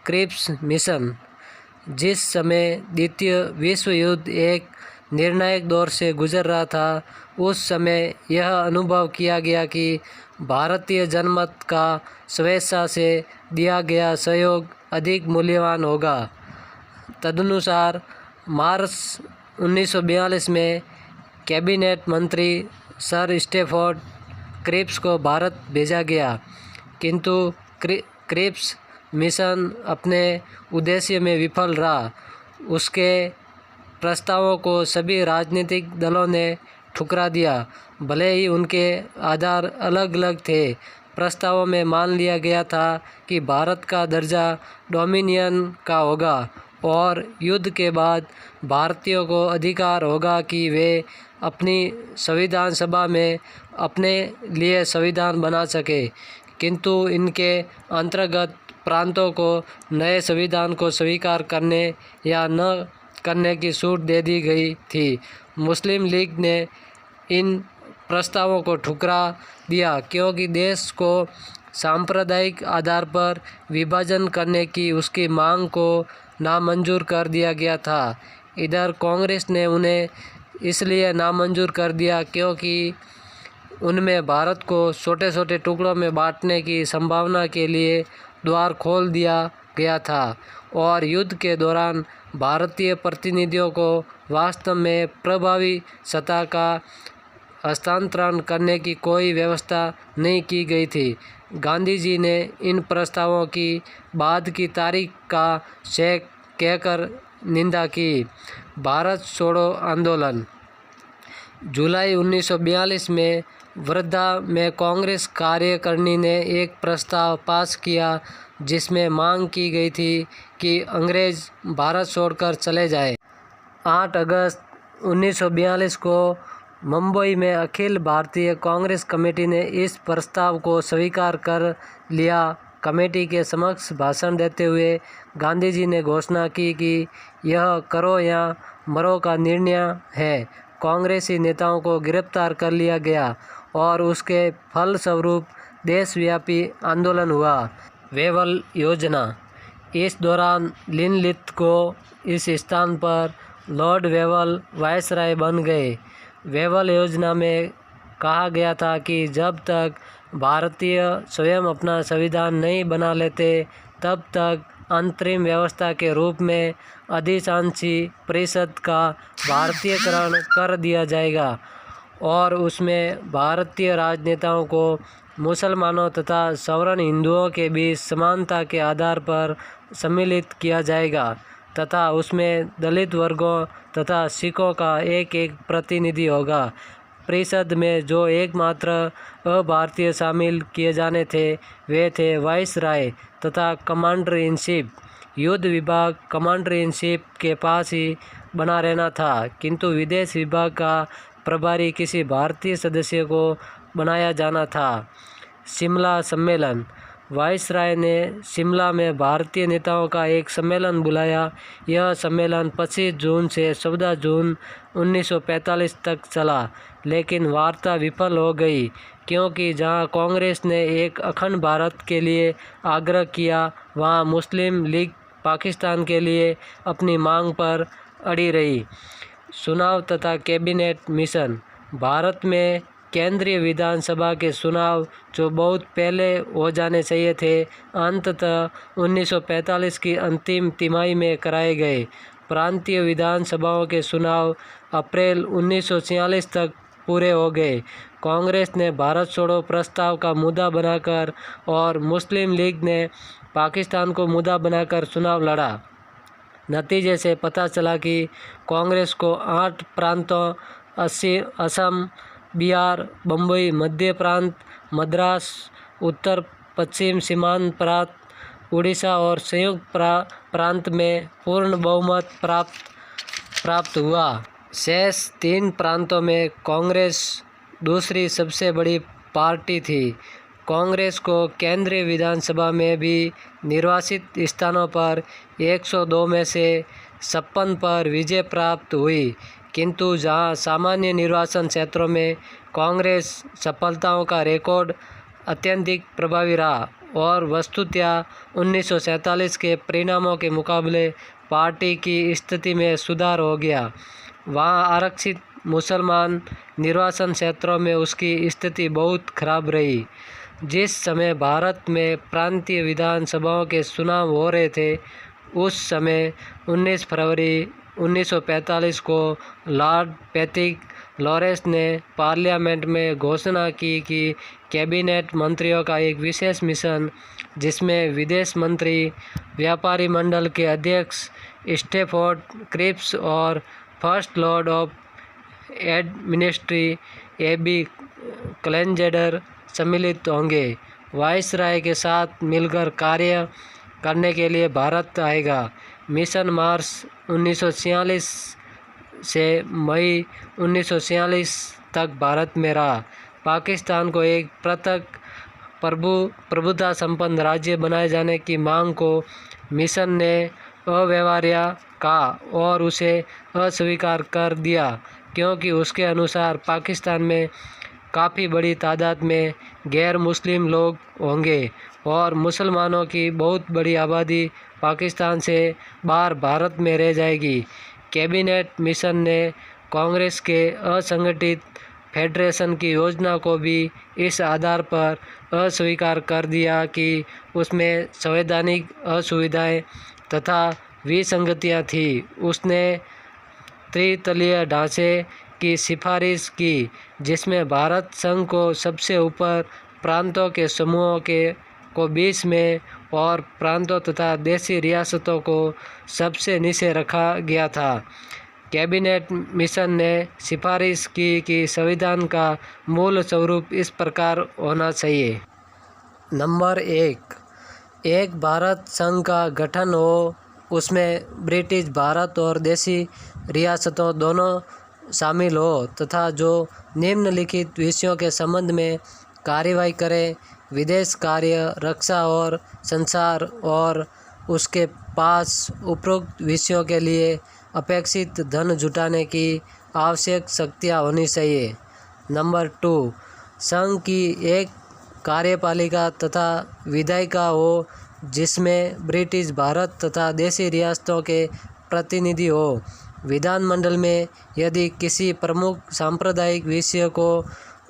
Cripps mission. जिस समय द्वितीय विश्व युद्ध एक निर्णायक दौर से गुजर रहा था, उस समय यह अनुभव किया गया कि भारतीय जनमत का स्वेच्छा से दिया गया सहयोग अधिक मूल्यवान होगा। तदनुसार मार्च 1942 में कैबिनेट मंत्री सर स्टैफोर्ड क्रिप्स को भारत भेजा गया, किंतु क्रिप्स मिशन अपने उद्देश्य में विफल रहा। उसके प्रस्तावों को सभी राजनीतिक दलों ने ठुकरा दिया, भले ही उनके आधार अलग अलग थे। प्रस्तावों में मान लिया गया था कि भारत का दर्जा डोमिनियन का होगा और युद्ध के बाद भारतीयों को अधिकार होगा कि वे अपनी संविधान सभा में अपने लिए संविधान बना सके, किंतु इनके अंतर्गत प्रांतों को नए संविधान को स्वीकार करने या न करने की छूट दे दी गई थी। मुस्लिम लीग ने इन प्रस्तावों को ठुकरा दिया क्योंकि देश को सांप्रदायिक आधार पर विभाजन करने की उसकी मांग को नामंजूर कर दिया गया था। इधर कांग्रेस ने उन्हें इसलिए नामंजूर कर दिया क्योंकि उनमें भारत को छोटे छोटे टुकड़ों में बांटने की संभावना के लिए द्वार खोल दिया गया था और युद्ध के दौरान भारतीय प्रतिनिधियों को वास्तव में प्रभावी सत्ता का हस्तांतरण करने की कोई व्यवस्था नहीं की गई थी। गांधी जी ने इन प्रस्तावों की बाद की तारीख का शेख कहकर निंदा की। भारत छोड़ो आंदोलन। जुलाई 1942 में वर्धा में कांग्रेस कार्यकारिणी ने एक प्रस्ताव पास किया जिसमें मांग की गई थी कि अंग्रेज भारत छोड़कर चले जाएं। 8 अगस्त 1942 को मुंबई में अखिल भारतीय कांग्रेस कमेटी ने इस प्रस्ताव को स्वीकार कर लिया। कमेटी के समक्ष भाषण देते हुए गांधी जी ने घोषणा की कि यह करो या मरो का निर्णय है। कांग्रेसी नेताओं को गिरफ्तार कर लिया गया और उसके फलस्वरूप देशव्यापी आंदोलन हुआ। वेवल योजना। इस दौरान लिनलिथ को इस स्थान पर लॉर्ड वेवल वायसराय बन गए। वेवल योजना में कहा गया था कि जब तक भारतीय स्वयं अपना संविधान नहीं बना लेते तब तक अंतरिम व्यवस्था के रूप में अधिकांशी परिषद का भारतीयकरण कर दिया जाएगा और उसमें भारतीय राजनेताओं को मुसलमानों तथा सवर्ण हिंदुओं के बीच समानता के आधार पर सम्मिलित किया जाएगा तथा उसमें दलित वर्गों तथा सिखों का एक एक प्रतिनिधि होगा। परिषद में जो एकमात्र अभारतीय शामिल किए जाने थे वे थे वाइसराय तथा कमांडर इन चीफ। युद्ध विभाग कमांडर इन चीफ के पास ही बना रहना था, किंतु विदेश विभाग का प्रभारी किसी भारतीय सदस्य को बनाया जाना था। शिमला सम्मेलन। वाइसराय ने शिमला में भारतीय नेताओं का एक सम्मेलन बुलाया। यह सम्मेलन 25 जून से 14 जून 1945 तक चला, लेकिन वार्ता विफल हो गई, क्योंकि जहां कांग्रेस ने एक अखंड भारत के लिए आग्रह किया, वहां मुस्लिम लीग पाकिस्तान के लिए अपनी मांग पर अड़ी रही। चुनाव तथा कैबिनेट मिशन। भारत में केंद्रीय विधानसभा के चुनाव जो बहुत पहले हो जाने चाहिए थे, अंततः 1945 की अंतिम तिमाही में कराए गए। प्रांतीय विधानसभाओं के चुनाव अप्रैल 1946 तक पूरे हो गए। कांग्रेस ने भारत छोड़ो प्रस्ताव का मुद्दा बनाकर और मुस्लिम लीग ने पाकिस्तान को मुद्दा बनाकर चुनाव लड़ा। नतीजे से पता चला कि कांग्रेस को 8 प्रांतों असम, बिहार, बम्बई, मध्य प्रांत, मद्रास, उत्तर पश्चिम सीमांत प्रांत, उड़ीसा और संयुक्त प्रांत में पूर्ण बहुमत प्राप्त हुआ। शेष 3 प्रांतों में कांग्रेस दूसरी सबसे बड़ी पार्टी थी। कांग्रेस को केंद्रीय विधानसभा में भी निर्वाचित स्थानों पर 102 में से 56 पर विजय प्राप्त हुई, किंतु जहां सामान्य निर्वाचन क्षेत्रों में कांग्रेस सफलताओं का रिकॉर्ड अत्यधिक प्रभावी रहा और वस्तुतः 1947 के परिणामों के मुकाबले पार्टी की स्थिति में सुधार हो गया, वहां आरक्षित मुसलमान निर्वाचन क्षेत्रों में उसकी स्थिति बहुत खराब रही। जिस समय भारत में प्रांतीय विधानसभाओं के चुनाव हो रहे थे, उस समय 19 फरवरी 1945 को लॉर्ड पैट्रिक लॉरेंस ने पार्लियामेंट में घोषणा की कि कैबिनेट मंत्रियों का एक विशेष मिशन, जिसमें विदेश मंत्री, व्यापारी मंडल के अध्यक्ष स्टैफोर्ड क्रिप्स और फर्स्ट लॉर्ड ऑफ एडमिनिस्ट्री ए.बी. क्लेंजेडर सम्मिलित होंगे। वाइसराय के साथ मिलकर कार्य करने के लिए भारत आएगा। मिशन मार्च 1946 से मई 1946 तक भारत में रहा। पाकिस्तान को एक पृथक प्रभुता संपन्न राज्य बनाए जाने की मांग को मिशन ने अव्यवहार्य कहा और उसे अस्वीकार कर दिया, क्योंकि उसके अनुसार पाकिस्तान में काफ़ी बड़ी तादाद में गैर मुस्लिम लोग होंगे और मुसलमानों की बहुत बड़ी आबादी पाकिस्तान से बाहर भारत में रह जाएगी। कैबिनेट मिशन ने कांग्रेस के असंगठित फेडरेशन की योजना को भी इस आधार पर अस्वीकार कर दिया कि उसमें संवैधानिक असुविधाएं तथा विसंगतियां थी। उसने त्रितलीय ढांचे की सिफारिश की, जिसमें भारत संघ को सबसे ऊपर, प्रांतों के समूहों को 20 में और प्रांतों तथा देशी रियासतों को सबसे नीचे रखा गया था। कैबिनेट मिशन ने सिफारिश की कि संविधान का मूल स्वरूप इस प्रकार होना चाहिए। नंबर 1, एक भारत संघ का गठन हो, उसमें ब्रिटिश भारत और देशी रियासतों दोनों शामिल हो तथा जो निम्नलिखित विषयों के संबंध में कार्यवाही करे: विदेश कार्य, रक्षा और संचार, और उसके पास उपरोक्त विषयों के लिए अपेक्षित धन जुटाने की आवश्यक शक्तियाँ होनी चाहिए। नंबर 2, संघ की एक कार्यपालिका तथा विधायिका हो, जिसमें ब्रिटिश भारत तथा देशी रियासतों के प्रतिनिधि हो। विधानमंडल में यदि किसी प्रमुख सांप्रदायिक विषय को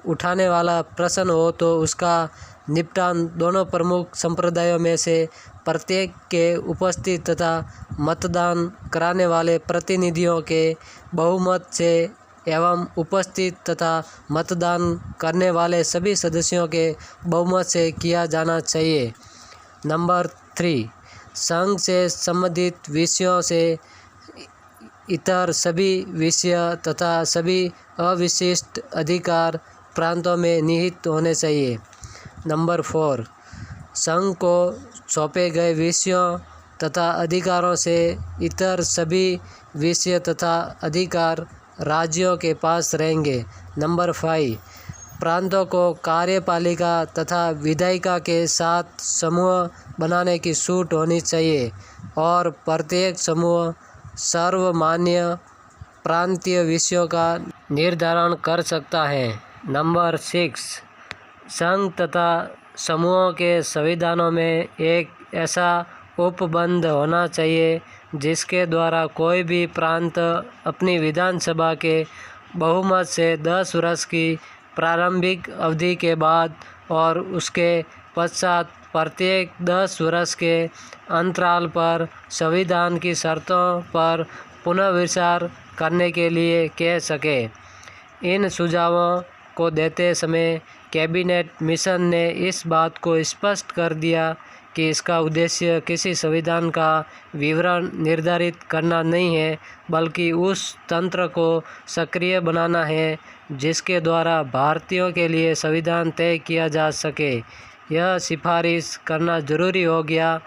उठाने वाला प्रश्न हो तो उसका निपटान दोनों प्रमुख संप्रदायों में से प्रत्येक के उपस्थित तथा मतदान कराने वाले प्रतिनिधियों के बहुमत से एवं उपस्थित तथा मतदान करने वाले सभी सदस्यों के बहुमत से किया जाना चाहिए। नंबर 3, संघ से संबंधित विषयों से इतर सभी विषय तथा सभी अविशिष्ट अधिकार प्रांतों में निहित होने चाहिए। नंबर 4, संघ को सौंपे गए विषयों तथा अधिकारों से इतर सभी विषय तथा अधिकार राज्यों के पास रहेंगे। नंबर 5, प्रांतों को कार्यपालिका तथा विधायिका के साथ समूह बनाने की छूट होनी चाहिए और प्रत्येक समूह सर्वमान्य प्रांतीय विषयों का निर्धारण कर सकता है। नंबर 6, संघ तथा समूहों के संविधानों में एक ऐसा उपबंध होना चाहिए जिसके द्वारा कोई भी प्रांत अपनी विधानसभा के बहुमत से 10 वर्ष की प्रारंभिक अवधि के बाद और उसके पश्चात प्रत्येक 10 वर्ष के अंतराल पर संविधान की शर्तों पर पुनः विचार करने के लिए कह सके। इन सुझावों को देते समय कैबिनेट मिशन ने इस बात को स्पष्ट कर दिया कि इसका उद्देश्य किसी संविधान का विवरण निर्धारित करना नहीं है, बल्कि उस तंत्र को सक्रिय बनाना है जिसके द्वारा भारतीयों के लिए संविधान तय किया जा सके। यह सिफारिश करना जरूरी हो गया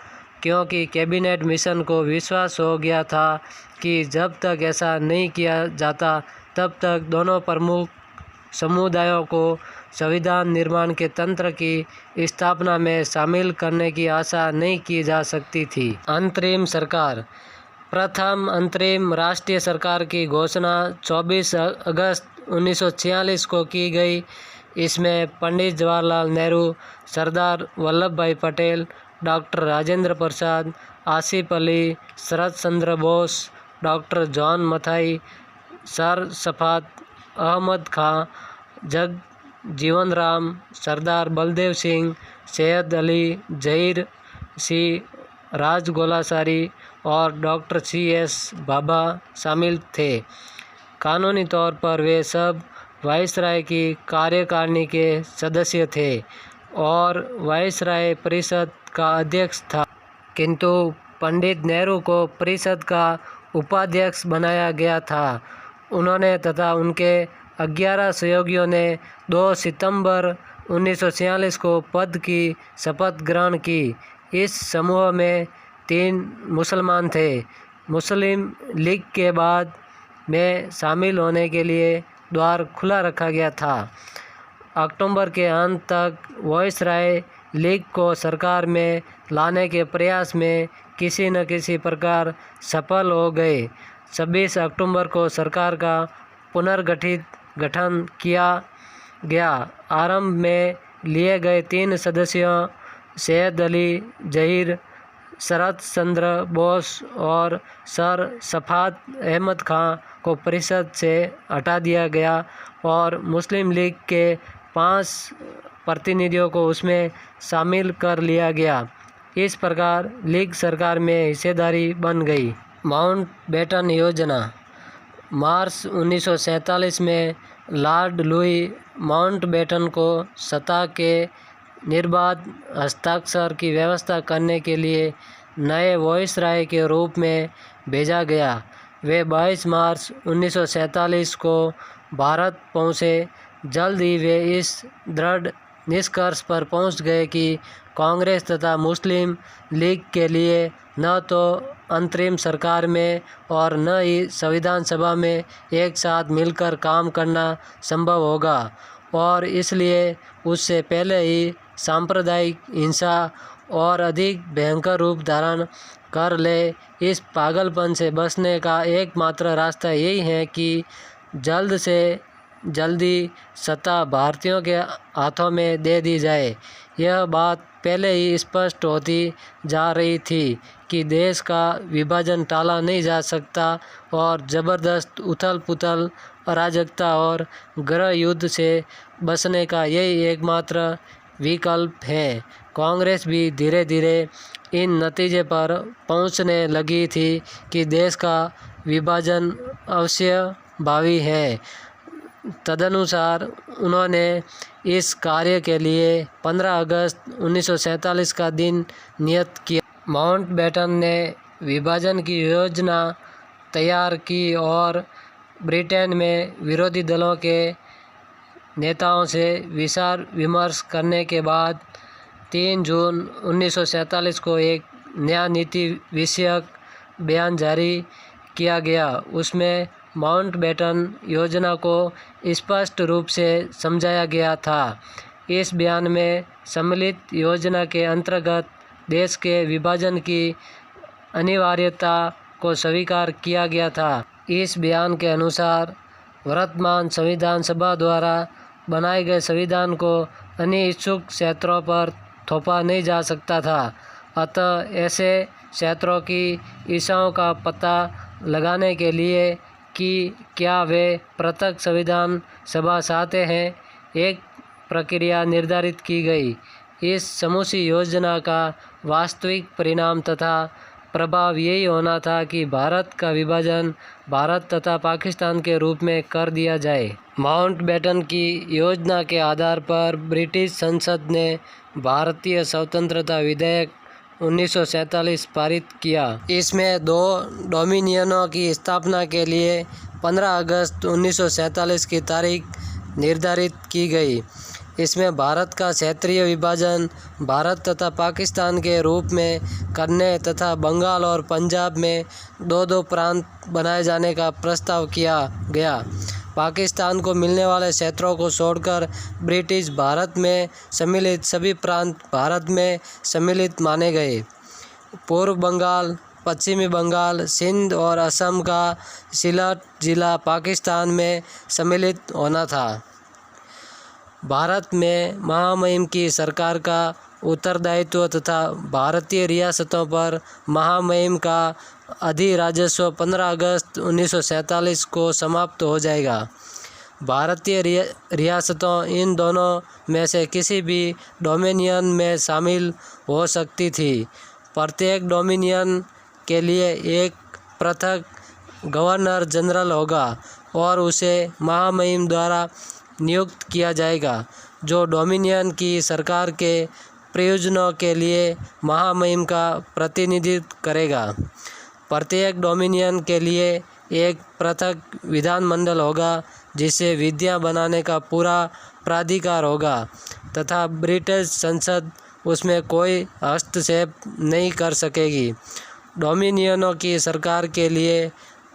क्योंकि कैबिनेट मिशन को विश्वास हो गया था कि जब तक ऐसा नहीं किया जाता तब तक दोनों प्रमुख समुदायों को संविधान निर्माण के तंत्र की स्थापना में शामिल करने की आशा नहीं की जा सकती थी। अंतरिम सरकार। प्रथम अंतरिम राष्ट्रीय सरकार की घोषणा 24 अगस्त 1946 को की गई। इसमें Pandit Jawaharlal Nehru, Sardar Vallabh Bhai Patel, doctor Rajendra Prasad, Asif Ali, Sharad Chandra Bose, doctor John Mathai, sir Safat Ahmed Khan, Jagjivan Ram, Sardar Baldev Singh, Syed Ali, Zaheer Singh, Rajagopalachari और डॉक्टर CS भाभा शामिल थे। कानूनी तौर पर वे सब वायसराय की कार्यकारिणी के सदस्य थे और वायसराय परिषद का अध्यक्ष था, किंतु पंडित नेहरू को परिषद का उपाध्यक्ष बनाया गया था। उन्होंने तथा उनके 11 सहयोगियों ने 2 सितंबर 1946 को पद की शपथ ग्रहण की। इस समूह में 3 मुसलमान थे। मुस्लिम लीग के बाद में शामिल होने के लिए द्वार खुला रखा गया था। अक्टूबर के अंत तक वायसराय लीग को सरकार में लाने के प्रयास में किसी न किसी प्रकार सफल हो गए। 26 अक्टूबर को सरकार का पुनर्गठन किया गया। आरंभ में लिए गए 3 सदस्यों सैयद अली, जहीर, शरद चंद्र बोस और सर सफात अहमद खां को परिषद से हटा दिया गया और मुस्लिम लीग के 5 प्रतिनिधियों को उसमें शामिल कर लिया गया। इस प्रकार लीग सरकार में हिस्सेदारी बन गई। माउंटबेटन योजना। मार्च 1947 में लॉर्ड लुई माउंटबेटन को सत्ता के निर्बाध हस्ताक्षर की व्यवस्था करने के लिए नए वायसराय के रूप में भेजा गया। वे 22 मार्च 1947 को भारत पहुँचे। जल्द ही वे इस दृढ़ निष्कर्ष पर पहुँच गए कि कांग्रेस तथा मुस्लिम लीग के लिए न तो अंतरिम सरकार में और न ही संविधान सभा में एक साथ मिलकर काम करना संभव होगा और इसलिए उससे पहले ही सांप्रदायिक हिंसा और अधिक भयंकर रूप धारण कर ले। इस पागलपन से बचने का एकमात्र रास्ता यही है कि जल्द से जल्दी सत्ता भारतीयों के हाथों में दे दी जाए। यह बात पहले ही स्पष्ट होती जा रही थी कि देश का विभाजन टाला नहीं जा सकता और ज़बरदस्त उथल पुथल, अराजकता और गृह युद्ध से बचने का यही एकमात्र विकल्प है। कांग्रेस भी धीरे धीरे इन नतीजे पर पहुंचने लगी थी कि देश का विभाजन अवश्य भावी है। तदनुसार उन्होंने इस कार्य के लिए 15 अगस्त 1947 का दिन नियत किया। माउंटबेटन ने विभाजन की योजना तैयार की और ब्रिटेन में विरोधी दलों के नेताओं से विचार विमर्श करने के बाद 3 जून 1947 को एक नया नीति विषयक बयान जारी किया गया। उसमें माउंटबेटन योजना को स्पष्ट रूप से समझाया गया था। इस बयान में सम्मिलित योजना के अंतर्गत देश के विभाजन की अनिवार्यता को स्वीकार किया गया था। इस बयान के अनुसार वर्तमान संविधान सभा द्वारा बनाए गए संविधान को अन्य इच्छुक क्षेत्रों पर थोपा नहीं जा सकता था। अतः ऐसे क्षेत्रों की इच्छाओं का पता लगाने के लिए कि क्या वे पृथक संविधान सभा चाहते हैं, एक प्रक्रिया निर्धारित की गई। इस समूची योजना का वास्तविक परिणाम तथा प्रभाव यही होना था कि भारत का विभाजन भारत तथा पाकिस्तान के रूप में कर दिया जाए। माउंटबेटन की योजना के आधार पर ब्रिटिश संसद ने भारतीय स्वतंत्रता विधेयक 1947 पारित किया। इसमें 2 डोमिनियनों की स्थापना के लिए 15 अगस्त 1947 की तारीख निर्धारित की गई। इसमें भारत का क्षेत्रीय विभाजन भारत तथा पाकिस्तान के रूप में करने तथा बंगाल और पंजाब में 2-2 प्रांत बनाए जाने का प्रस्ताव किया गया। पाकिस्तान को मिलने वाले क्षेत्रों को छोड़कर ब्रिटिश भारत में सम्मिलित सभी प्रांत भारत में सम्मिलित माने गए। पूर्व बंगाल, पश्चिमी बंगाल, सिंध और असम का सिलट जिला पाकिस्तान में सम्मिलित होना था। भारत में महामहिम की सरकार का उत्तरदायित्व तथा भारतीय रियासतों पर महामहिम का अधिराजस्व 15 अगस्त 1947 को समाप्त हो जाएगा। भारतीय रियासतों इन दोनों में से किसी भी डोमिनियन में शामिल हो सकती थी। प्रत्येक डोमिनियन के लिए एक पृथक गवर्नर जनरल होगा और उसे महामहिम द्वारा नियुक्त किया जाएगा, जो डोमिनियन की सरकार के प्रयोजनों के लिए महामहिम का प्रतिनिधित्व करेगा। प्रत्येक डोमिनियन के लिए एक पृथक विधानमंडल होगा जिसे विधियां बनाने का पूरा प्राधिकार होगा तथा ब्रिटिश संसद उसमें कोई हस्तक्षेप नहीं कर सकेगी। डोमिनियनों की सरकार के लिए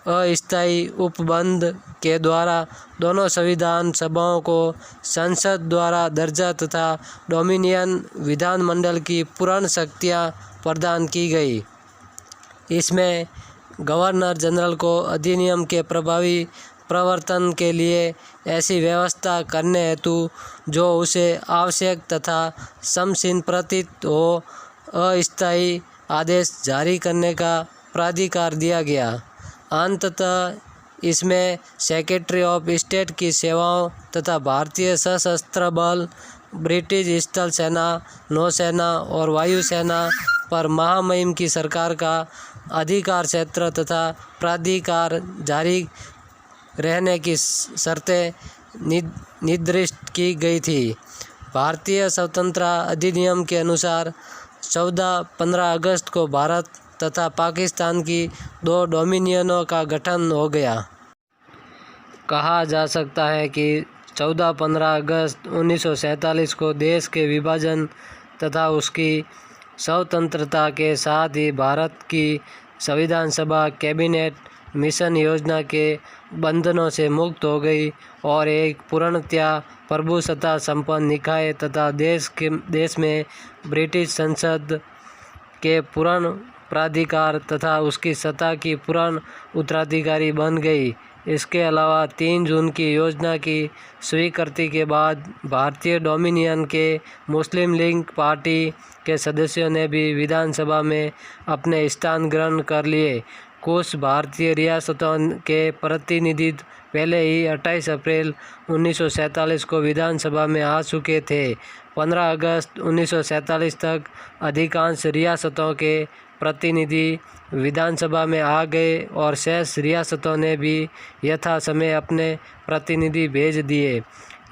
अस्थायी उपबंध के द्वारा दोनों संविधान सभाओं को संसद द्वारा दर्जा तथा डोमिनियन विधानमंडल की पूर्ण शक्तियां प्रदान की गई। इसमें गवर्नर जनरल को अधिनियम के प्रभावी प्रवर्तन के लिए ऐसी व्यवस्था करने हेतु जो उसे आवश्यक तथा समशीन प्रतीत हो अस्थायी आदेश जारी करने का प्राधिकार दिया गया। अंततः इसमें सेक्रेटरी ऑफ स्टेट की सेवाओं तथा भारतीय सशस्त्र बल, ब्रिटिश स्थल सेना, नौसेना और वायुसेना पर महामहिम की सरकार का अधिकार क्षेत्र तथा प्राधिकार जारी रहने की शर्तें निर्दिष्ट की गई थी। भारतीय स्वतंत्रता अधिनियम के अनुसार 14-15 अगस्त को भारत तथा पाकिस्तान की 2 डोमिनियनों का गठन हो गया। कहा जा सकता है कि 14-15 अगस्त 1947 को देश के विभाजन तथा उसकी स्वतंत्रता के साथ ही भारत की संविधान सभा कैबिनेट मिशन योजना के बंधनों से मुक्त हो गई और एक पूर्णतया प्रभुसत्ता संपन्न निकाय तथा देश में ब्रिटिश संसद के पूर्ण प्राधिकार तथा उसकी सत्ता की पूर्ण उत्तराधिकारी बन गई। इसके अलावा 3 जून की योजना की स्वीकृति के बाद भारतीय डोमिनियन के मुस्लिम लीग पार्टी के सदस्यों ने भी विधानसभा में अपने स्थान ग्रहण कर लिए। कुछ भारतीय रियासतों के प्रतिनिधि पहले ही 28 अप्रैल 1947 को विधानसभा में आ चुके थे। 15 अगस्त 1947 तक अधिकांश रियासतों के प्रतिनिधि विधानसभा में आ गए और शेष रियासतों ने भी यथा समय अपने प्रतिनिधि भेज दिए।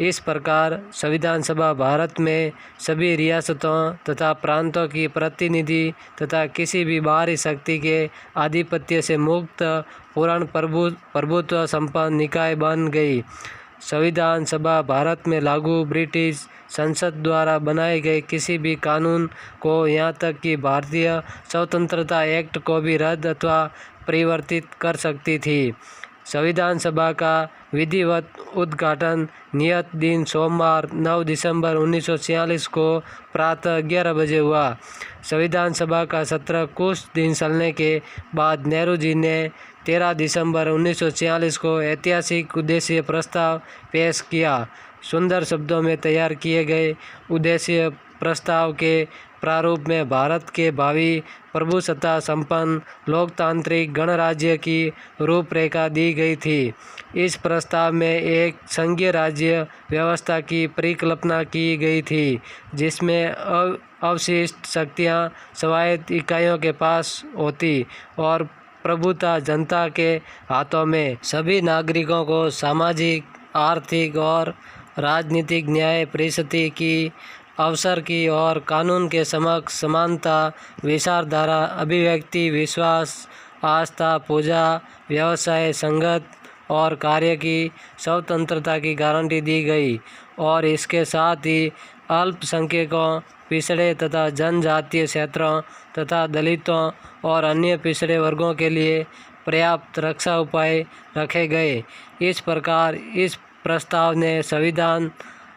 इस प्रकार संविधान सभा भारत में सभी रियासतों तथा प्रांतों की प्रतिनिधि तथा किसी भी बाहरी शक्ति के आधिपत्य से मुक्त पूर्ण प्रभुत्व संपन्न निकाय बन गई। संविधान सभा भारत में लागू ब्रिटिश संसद द्वारा बनाए गए किसी भी कानून को, यहाँ तक कि भारतीय स्वतंत्रता एक्ट को भी रद्द अथवा परिवर्तित कर सकती थी। संविधान सभा का विधिवत उद्घाटन नियत दिन सोमवार 9 दिसंबर 1946 को प्रातः 11 बजे हुआ। संविधान सभा का सत्र कुछ दिन चलने के बाद नेहरू जी ने 13 दिसंबर 1946 को ऐतिहासिक उद्देश्य प्रस्ताव पेश किया। सुंदर शब्दों में तैयार किए गए उद्देश्य प्रस्ताव के प्रारूप में भारत के भावी प्रभुसत्ता संपन्न लोकतांत्रिक गणराज्य की रूपरेखा दी गई थी। इस प्रस्ताव में एक संघीय राज्य व्यवस्था की परिकल्पना की गई थी, जिसमें अवशिष्ट शक्तियां स्वायत्त इकाइयों के पास होती और प्रभुता जनता के हाथों में। सभी नागरिकों को सामाजिक, आर्थिक और राजनीतिक न्याय परिस्थिति की अवसर की और कानून के समक्ष समानता, विचारधारा, अभिव्यक्ति, विश्वास, आस्था, पूजा, व्यवसाय, संगत और कार्य की स्वतंत्रता की गारंटी दी गई और इसके साथ ही अल्पसंख्यकों, पिछड़े तथा जनजातीय क्षेत्रों तथा दलितों और अन्य पिछड़े वर्गों के लिए पर्याप्त रक्षा उपाय रखे गए। इस प्रकार इस प्रस्ताव ने संविधान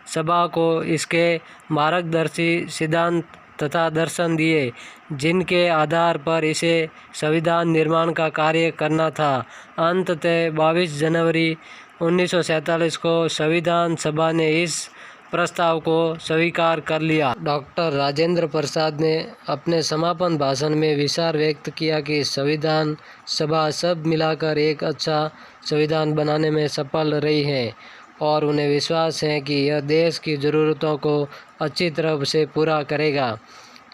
सभा को इसके मार्गदर्शी सिद्धांत तथा दर्शन दिए, जिनके आधार पर इसे संविधान निर्माण का कार्य करना था। अंततः 22 जनवरी 1947 को संविधान सभा ने इस प्रस्ताव को स्वीकार कर लिया। डॉक्टर राजेंद्र प्रसाद ने अपने समापन भाषण में विचार व्यक्त किया कि संविधान सभा सब मिलाकर एक अच्छा संविधान बनाने में सफल रही है और उन्हें विश्वास है कि यह देश की ज़रूरतों को अच्छी तरह से पूरा करेगा।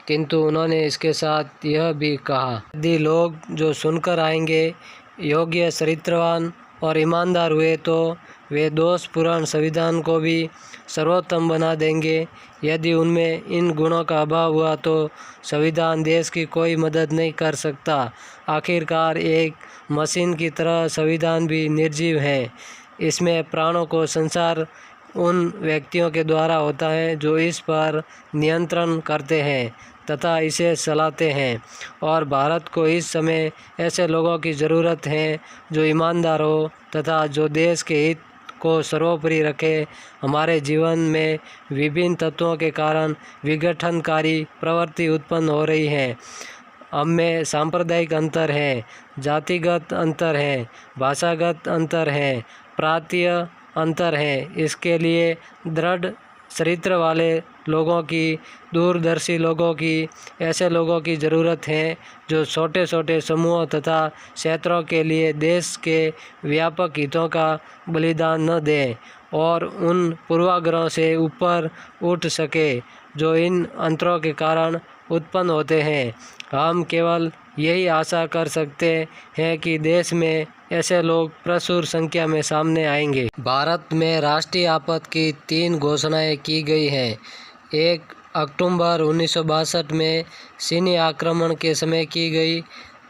किंतु उन्होंने इसके साथ यह भी कहा, यदि लोग जो सुनकर आएंगे योग्य, चरित्रवान और ईमानदार हुए तो वे दोषपूर्ण संविधान को भी सर्वोत्तम बना देंगे। यदि उनमें इन गुणों का अभाव हुआ तो संविधान देश की कोई मदद नहीं कर सकता। आखिरकार एक मशीन की तरह संविधान भी निर्जीव है। इसमें प्राणों को संचार उन व्यक्तियों के द्वारा होता है जो इस पर नियंत्रण करते हैं तथा इसे चलाते हैं, और भारत को इस समय ऐसे लोगों की ज़रूरत है जो ईमानदार हो तथा जो देश के हित को सर्वोपरि रखे। हमारे जीवन में विभिन्न तत्वों के कारण विघटनकारी प्रवृत्ति उत्पन्न हो रही है। हम में सांप्रदायिक अंतर है, जातिगत अंतर है, भाषागत अंतर है, प्रांतीय अंतर है। इसके लिए दृढ़ चरित्र वाले लोगों की, दूरदर्शी लोगों की, ऐसे लोगों की ज़रूरत है जो छोटे छोटे समूहों तथा क्षेत्रों के लिए देश के व्यापक हितों का बलिदान न दें और उन पूर्वाग्रहों से ऊपर उठ सके जो इन अंतरों के कारण उत्पन्न होते हैं। हम केवल यही आशा कर सकते हैं कि देश में ऐसे लोग प्रचुर संख्या में सामने आएंगे। भारत में राष्ट्रीय आपात की 3 घोषणाएं की गई हैं। 1 अक्टूबर 1962 में चीनी आक्रमण के समय की गई,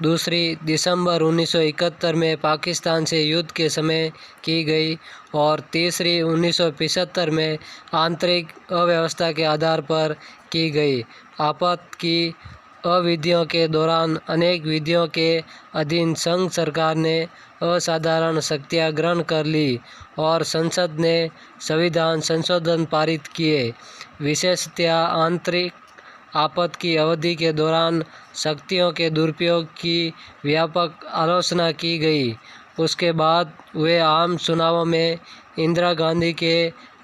दूसरी दिसंबर 1971 में पाकिस्तान से युद्ध के समय की गई और तीसरी 1975 में आंतरिक अव्यवस्था के आधार पर की गई। आपात की अवधियों के दौरान अनेक विधियों के अधीन संघ सरकार ने असाधारण शक्तियाँ ग्रहण कर ली और संसद ने संविधान संशोधन पारित किए। विशेषतया आंतरिक आपात की अवधि के दौरान शक्तियों के दुरुपयोग की व्यापक आलोचना की गई। उसके बाद हुए आम चुनावों में इंदिरा गांधी के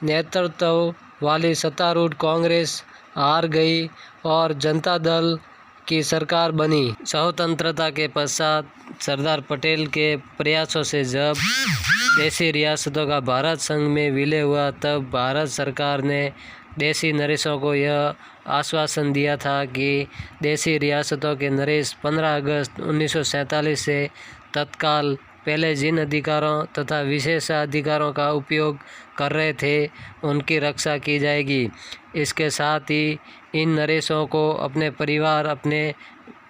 नेतृत्व वाली सत्तारूढ़ कांग्रेस हार गई और जनता दल की सरकार बनी। स्वतंत्रता के पश्चात सरदार पटेल के प्रयासों से जब देशी रियासतों का भारत संघ में विलय हुआ, तब भारत सरकार ने देशी नरेशों को यह आश्वासन दिया था कि देशी रियासतों के नरेश 15 अगस्त 1947 से तत्काल पहले जिन अधिकारों तथा विशेषाधिकारों का उपयोग कर रहे थे, उनकी रक्षा की जाएगी। इसके साथ ही इन नरेशों को अपने परिवार, अपने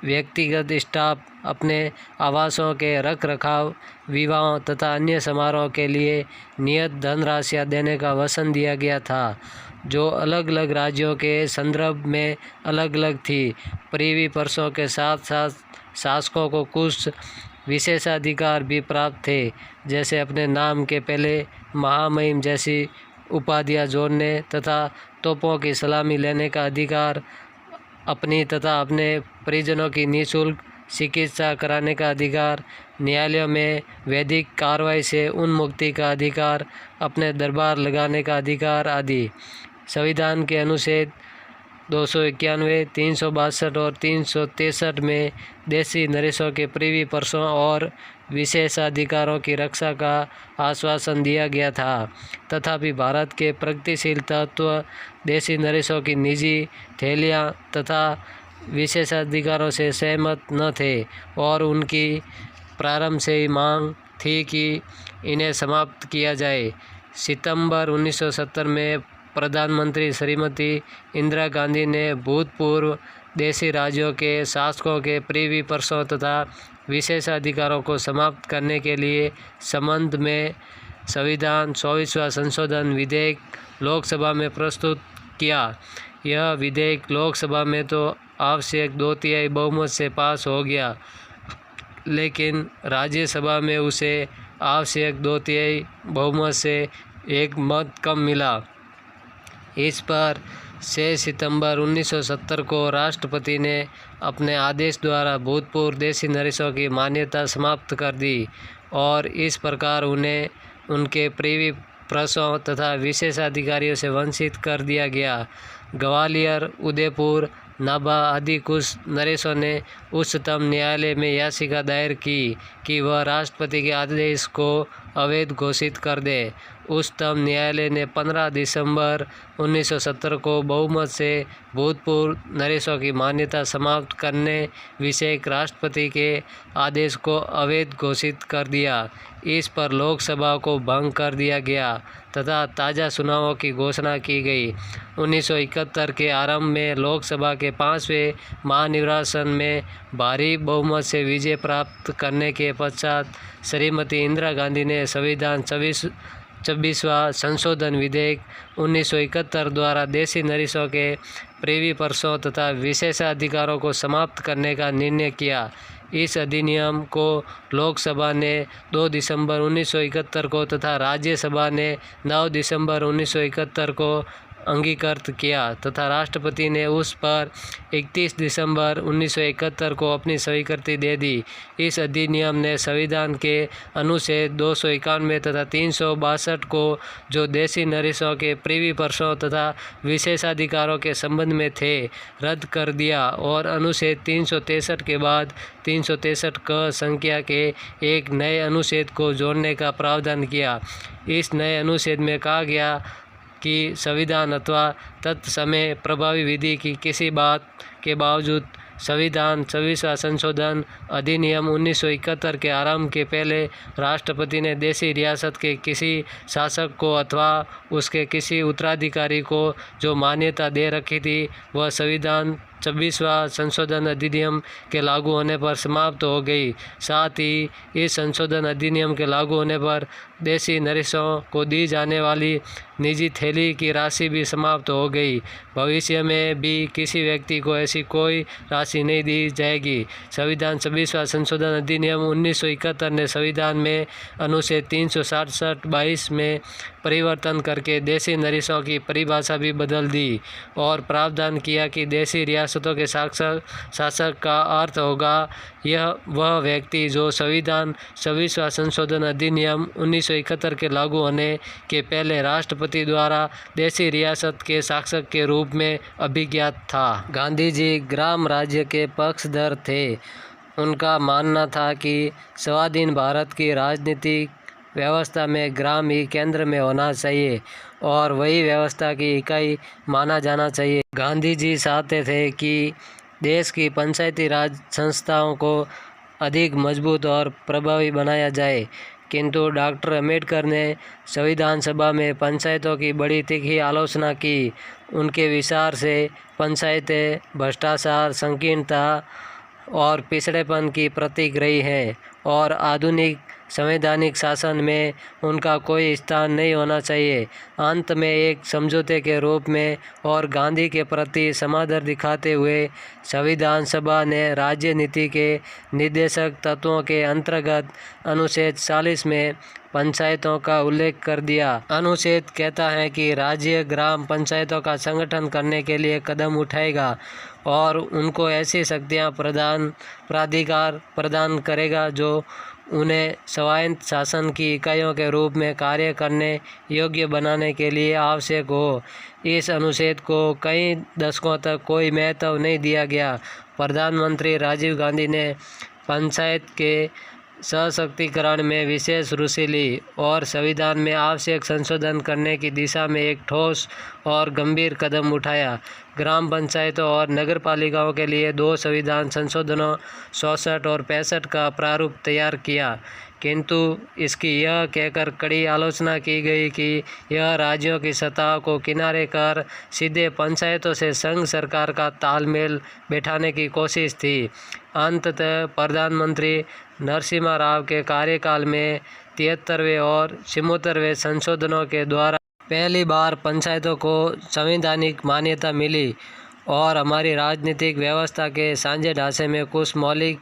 व्यक्तिगत स्टाफ, अपने आवासों के रख रखाव, विवाहों तथा अन्य समारोह के लिए नियत धनराशियाँ देने का वचन दिया गया था, जो अलग अलग राज्यों के संदर्भ में अलग अलग थी। प्रिवी पर्सों के साथ साथ शासकों को कुछ विशेषाधिकार भी प्राप्त थे, जैसे अपने नाम के पहले महामहिम जैसी उपाधियां जोड़ने तथा तोपों की सलामी लेने का अधिकार, अपनी तथा अपने परिजनों की निःशुल्क चिकित्सा कराने का अधिकार, न्यायालयों में वैदिक कार्रवाई से उन्मुक्ति का अधिकार, अपने दरबार लगाने का अधिकार आदि। संविधान के अनुच्छेद 291, 362 और 363 में देशी नरेशों के प्रिवी पर्सों और विशेषाधिकारों की रक्षा का आश्वासन दिया गया था। तथापि भारत के प्रगतिशील तत्व देशी नरेशों की निजी थैलियाँ तथा विशेषाधिकारों से सहमत न थे और उनकी प्रारंभ से ही मांग थी कि इन्हें समाप्त किया जाए। सितंबर 1970 में प्रधानमंत्री श्रीमती इंदिरा गांधी ने भूतपूर्व देशी राज्यों के शासकों के प्रिवी पर्सों तथा विशेषाधिकारों को समाप्त करने के लिए संबंध में संविधान 24वां संशोधन विधेयक लोकसभा में प्रस्तुत किया। यह विधेयक लोकसभा में तो आवश्यक 2/3 बहुमत से पास हो गया, लेकिन राज्यसभा में उसे आवश्यक 2/3 बहुमत से 1 मत कम मिला। इस पर 6 सितंबर 1970 को राष्ट्रपति ने अपने आदेश द्वारा भूतपूर्व देशी नरेशों की मान्यता समाप्त कर दी और इस प्रकार उन्हें उनके प्रिवी पर्सों तथा विशेषाधिकारियों से वंचित कर दिया गया। ग्वालियर, उदयपुर, नाभा आदि कुछ नरेशों ने उच्चतम न्यायालय में याचिका दायर की कि वह राष्ट्रपति के आदेश को अवैध घोषित कर दे। उच्चतम न्यायालय ने 15 दिसंबर 1970 को बहुमत से भूतपूर्व नरेशों की मान्यता समाप्त करने विषयक राष्ट्रपति के आदेश को अवैध घोषित कर दिया। इस पर लोकसभा को भंग कर दिया गया तथा ताज़ा चुनावों की घोषणा की गई। 1971 के आरंभ में लोकसभा के 5वें महानिर्वाचन में भारी बहुमत से विजय प्राप्त करने के पश्चात श्रीमती इंदिरा गांधी ने संविधान 26वां संशोधन विधेयक 1971 द्वारा देशी नरेशों के प्रिवी पर्सों तथा विशेषाधिकारों को समाप्त करने का निर्णय किया। इस अधिनियम को लोकसभा ने 2 दिसंबर 1971 को तथा राज्यसभा ने 9 दिसंबर 1971 को अंगीकृत किया तथा राष्ट्रपति ने उस पर 31 दिसंबर 1971 को अपनी स्वीकृति दे दी। इस अधिनियम ने संविधान के अनुच्छेद 291 तथा 362 को, जो देशी नरेशों के प्रिवी पर्सों तथा विशेषाधिकारों के संबंध में थे, रद्द कर दिया और अनुच्छेद 363 के बाद 363 क संख्या के एक नए अनुच्छेद को जोड़ने का प्रावधान किया। इस नए अनुच्छेद में कहा गया कि संविधान अथवा तत्समय प्रभावी विधि की किसी बात के बावजूद संविधान 26वां संशोधन अधिनियम 1971 के आरंभ के पहले राष्ट्रपति ने देशी रियासत के किसी शासक को अथवा उसके किसी उत्तराधिकारी को जो मान्यता दे रखी थी, वह संविधान 26वां संशोधन अधिनियम के लागू होने पर समाप्त हो गई। साथ ही इस संशोधन अधिनियम के लागू होने पर देशी नरेशों को दी जाने वाली निजी थैली की राशि भी समाप्त हो गई। भविष्य में भी किसी व्यक्ति को ऐसी कोई राशि नहीं दी जाएगी। संविधान 26वां संशोधन अधिनियम 1971 ने संविधान में अनुच्छेद 367(22) में परिवर्तन करके देशी नरेशों की परिभाषा भी बदल दी और प्रावधान किया कि देशी रियासत रियासतों के शासक का अर्थ होगा यह वह व्यक्ति जो संविधान 26वां संशोधन अधिनियम 1971 के लागू होने के पहले राष्ट्रपति द्वारा देशी रियासत के शासक के रूप में अभिज्ञात था। गांधी जी ग्राम राज्य के पक्षधर थे। उनका मानना था कि स्वाधीन भारत की राजनीतिक व्यवस्था में ग्राम ही केंद्र में होना चाहिए और वही व्यवस्था की इकाई माना जाना चाहिए। गांधी जी चाहते थे कि देश की पंचायती राज संस्थाओं को अधिक मजबूत और प्रभावी बनाया जाए, किंतु डॉक्टर अंबेडकर ने संविधान सभा में पंचायतों की बड़ी तीखी आलोचना की। उनके विचार से पंचायतें भ्रष्टाचार, संकीर्णता और पिछड़ेपन की प्रतीक रही हैं और आधुनिक संवैधानिक शासन में उनका कोई स्थान नहीं होना चाहिए। अंत में एक समझौते के रूप में और गांधी के प्रति समादर दिखाते हुए संविधान सभा ने राज्य नीति के निर्देशक तत्वों के अंतर्गत अनुच्छेद 40 में पंचायतों का उल्लेख कर दिया। अनुच्छेद कहता है कि राज्य ग्राम पंचायतों का संगठन करने के लिए कदम उठाएगा और उनको ऐसी शक्तियां प्राधिकार प्रदान करेगा जो उन्हें स्वायत्त शासन की इकाइयों के रूप में कार्य करने योग्य बनाने के लिए आवश्यक हो। इस अनुच्छेद को कई दशकों तक कोई महत्व नहीं दिया गया। प्रधानमंत्री राजीव गांधी ने पंचायत के सशक्तिकरण में विशेष रुचि ली और संविधान में आवश्यक संशोधन करने की दिशा में एक ठोस और गंभीर कदम उठाया। ग्राम पंचायतों और नगरपालिकाओं के लिए 2 संविधान संशोधनों 64 और 65 का प्रारूप तैयार किया, किंतु इसकी यह कहकर कड़ी आलोचना की गई कि यह राज्यों की सत्ता को किनारे कर सीधे पंचायतों से संघ सरकार का तालमेल बैठाने की कोशिश थी। अंततः प्रधानमंत्री नरसिम्हा राव के कार्यकाल में 73वें और 74वें संशोधनों के द्वारा पहली बार पंचायतों को संवैधानिक मान्यता मिली और हमारी राजनीतिक व्यवस्था के साझे ढांचे में कुछ मौलिक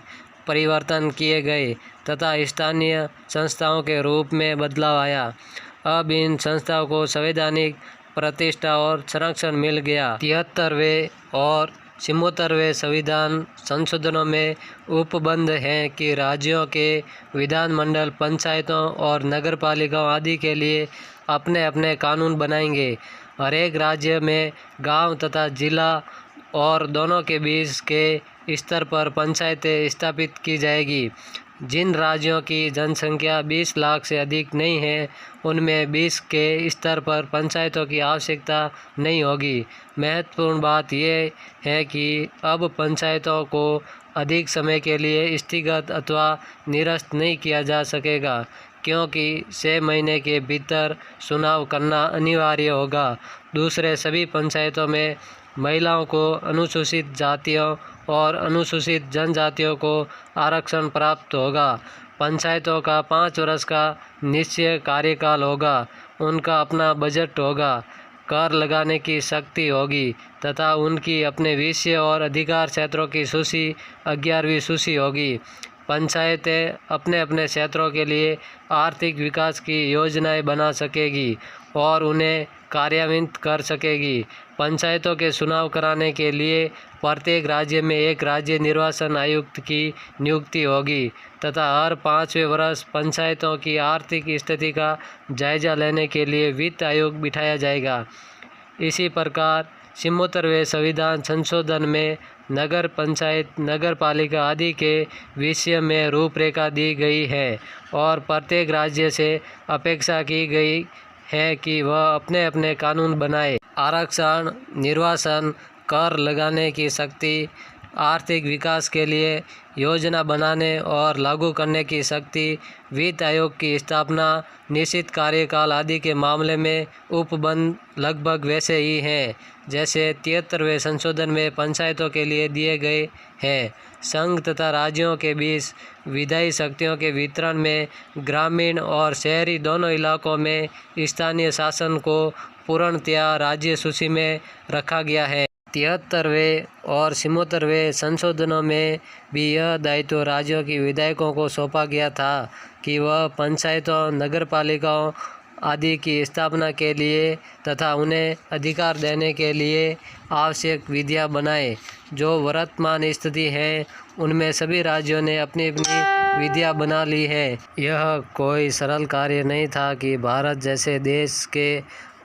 परिवर्तन किए गए तथा स्थानीय संस्थाओं के रूप में बदलाव आया। अब इन संस्थाओं को संवैधानिक प्रतिष्ठा और संरक्षण मिल गया। 73वें और 74वें संविधान संशोधनों में उपबंध है कि राज्यों के विधानमंडल पंचायतों और नगरपालिकाओं आदि के लिए अपने अपने कानून बनाएंगे। हर एक राज्य में गांव तथा जिला और दोनों के बीच के स्तर पर पंचायतें स्थापित की जाएगी। जिन राज्यों की जनसंख्या 20 लाख से अधिक नहीं है उनमें 20 के स्तर पर पंचायतों की आवश्यकता नहीं होगी। महत्वपूर्ण बात यह है कि अब पंचायतों को अधिक समय के लिए स्थगित अथवा निरस्त नहीं किया जा सकेगा, क्योंकि 6 महीने के भीतर चुनाव करना अनिवार्य होगा। दूसरे सभी पंचायतों में महिलाओं को, अनुसूचित जातियों और अनुसूचित जनजातियों को आरक्षण प्राप्त होगा। पंचायतों का 5 वर्ष का निश्चित कार्यकाल होगा। उनका अपना बजट होगा, कर लगाने की शक्ति होगी तथा उनकी अपने विषय और अधिकार क्षेत्रों की सूची 11वीं सूची होगी। पंचायतें अपने अपने क्षेत्रों के लिए आर्थिक विकास की योजनाएं बना सकेगी और उन्हें कार्यान्वित कर सकेगी। पंचायतों के चुनाव कराने के लिए प्रत्येक राज्य में एक राज्य निर्वाचन आयुक्त की नियुक्ति होगी तथा हर 5वें वर्ष पंचायतों की आर्थिक स्थिति का जायजा लेने के लिए वित्त आयोग बिठाया जाएगा। इसी प्रकार 74वें संविधान संशोधन में नगर पंचायत, नगर पालिका आदि के विषय में रूपरेखा दी गई है और प्रत्येक राज्य से अपेक्षा की गई है कि वह अपने अपने कानून बनाए। आरक्षण, निर्वाचन, कर लगाने की शक्ति, आर्थिक विकास के लिए योजना बनाने और लागू करने की शक्ति, वित्त आयोग की स्थापना, निश्चित कार्यकाल आदि के मामले में उपबंध लगभग वैसे ही हैं जैसे 73वें संशोधन में पंचायतों के लिए दिए गए हैं। संघ तथा राज्यों के बीच विधायी शक्तियों के वितरण में ग्रामीण और शहरी दोनों इलाकों में स्थानीय शासन को पूर्णतया राज्य सूची में रखा गया है। 73वें और 74वें संशोधनों में भी यह दायित्व राज्यों की विधायकों को सौंपा गया था कि वह पंचायतों, नगरपालिकाओं आदि की स्थापना के लिए तथा उन्हें अधिकार देने के लिए आवश्यक विधियां बनाए। जो वर्तमान स्थिति है उनमें सभी राज्यों ने अपनी अपनी विधियां बना ली है। यह कोई सरल कार्य नहीं था कि भारत जैसे देश के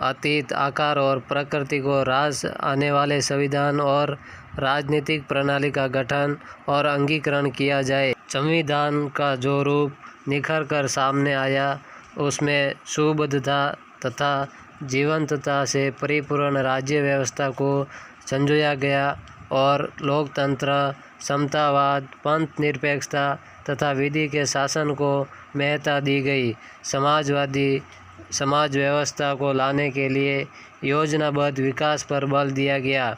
अतीत आकार और प्रकृति को रास आने वाले संविधान और राजनीतिक प्रणाली का गठन और अंगीकरण किया जाए। संविधान का जो रूप निखर कर सामने आया उसमें सुबद्धता तथा जीवंतता से परिपूर्ण राज्य व्यवस्था को संजोया गया और लोकतंत्र, समतावाद, पंथ निरपेक्षता तथा विधि के शासन को महत्ता दी गई। समाजवादी समाज व्यवस्था को लाने के लिए योजनाबद्ध विकास पर बल दिया गया।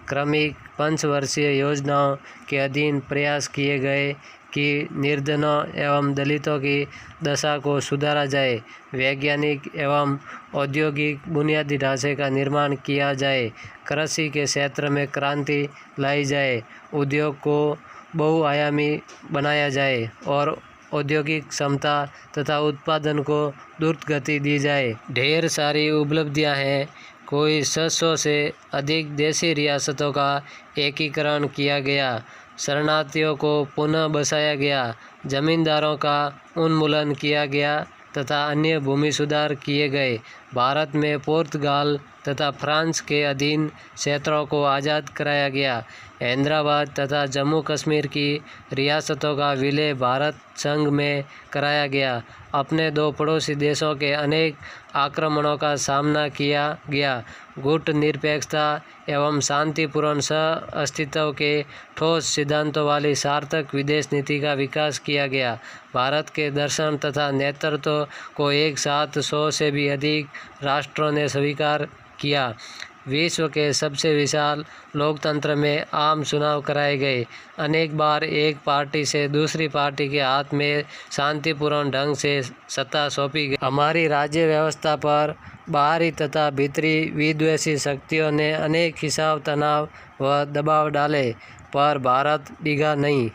क्रमिक पंचवर्षीय योजनाओं के अधीन प्रयास किए गए कि निर्धनों एवं दलितों की दशा को सुधारा जाए। वैज्ञानिक एवं औद्योगिक बुनियादी ढांचे का निर्माण किया जाए। कृषि के क्षेत्र में क्रांति लाई जाए। उद्योग को बहुआयामी बनाया जाए और औद्योगिक क्षमता तथा उत्पादन को द्रुत गति दी जाए। ढेर सारी उपलब्धियां हैं। कोई 600 से अधिक देशी रियासतों का एकीकरण किया गया। शरणार्थियों को पुनः बसाया गया। जमींदारों का उन्मूलन किया गया तथा अन्य भूमि सुधार किए गए। भारत में पुर्तगाल तथा फ्रांस के अधीन क्षेत्रों को आज़ाद कराया गया। हैदराबाद तथा जम्मू कश्मीर की रियासतों का विलय भारत संघ में कराया गया। अपने दो पड़ोसी देशों के अनेक आक्रमणों का सामना किया गया। गुट निरपेक्षता एवं शांतिपूर्ण सह अस्तित्व के ठोस सिद्धांतों वाली सार्थक विदेश नीति का विकास किया गया। भारत के दर्शन तथा नेतृत्व को एक साथ 100 से भी अधिक राष्ट्रों ने स्वीकार किया। विश्व के सबसे विशाल लोकतंत्र में आम चुनाव कराए गए। अनेक बार एक पार्टी से दूसरी पार्टी के हाथ में शांतिपूर्ण ढंग से सत्ता सौंपी गई। हमारी राज्य व्यवस्था पर बाहरी तथा भीतरी विद्वेषी शक्तियों ने अनेक हिसाब, तनाव व दबाव डाले, पर भारत डिगा नहीं।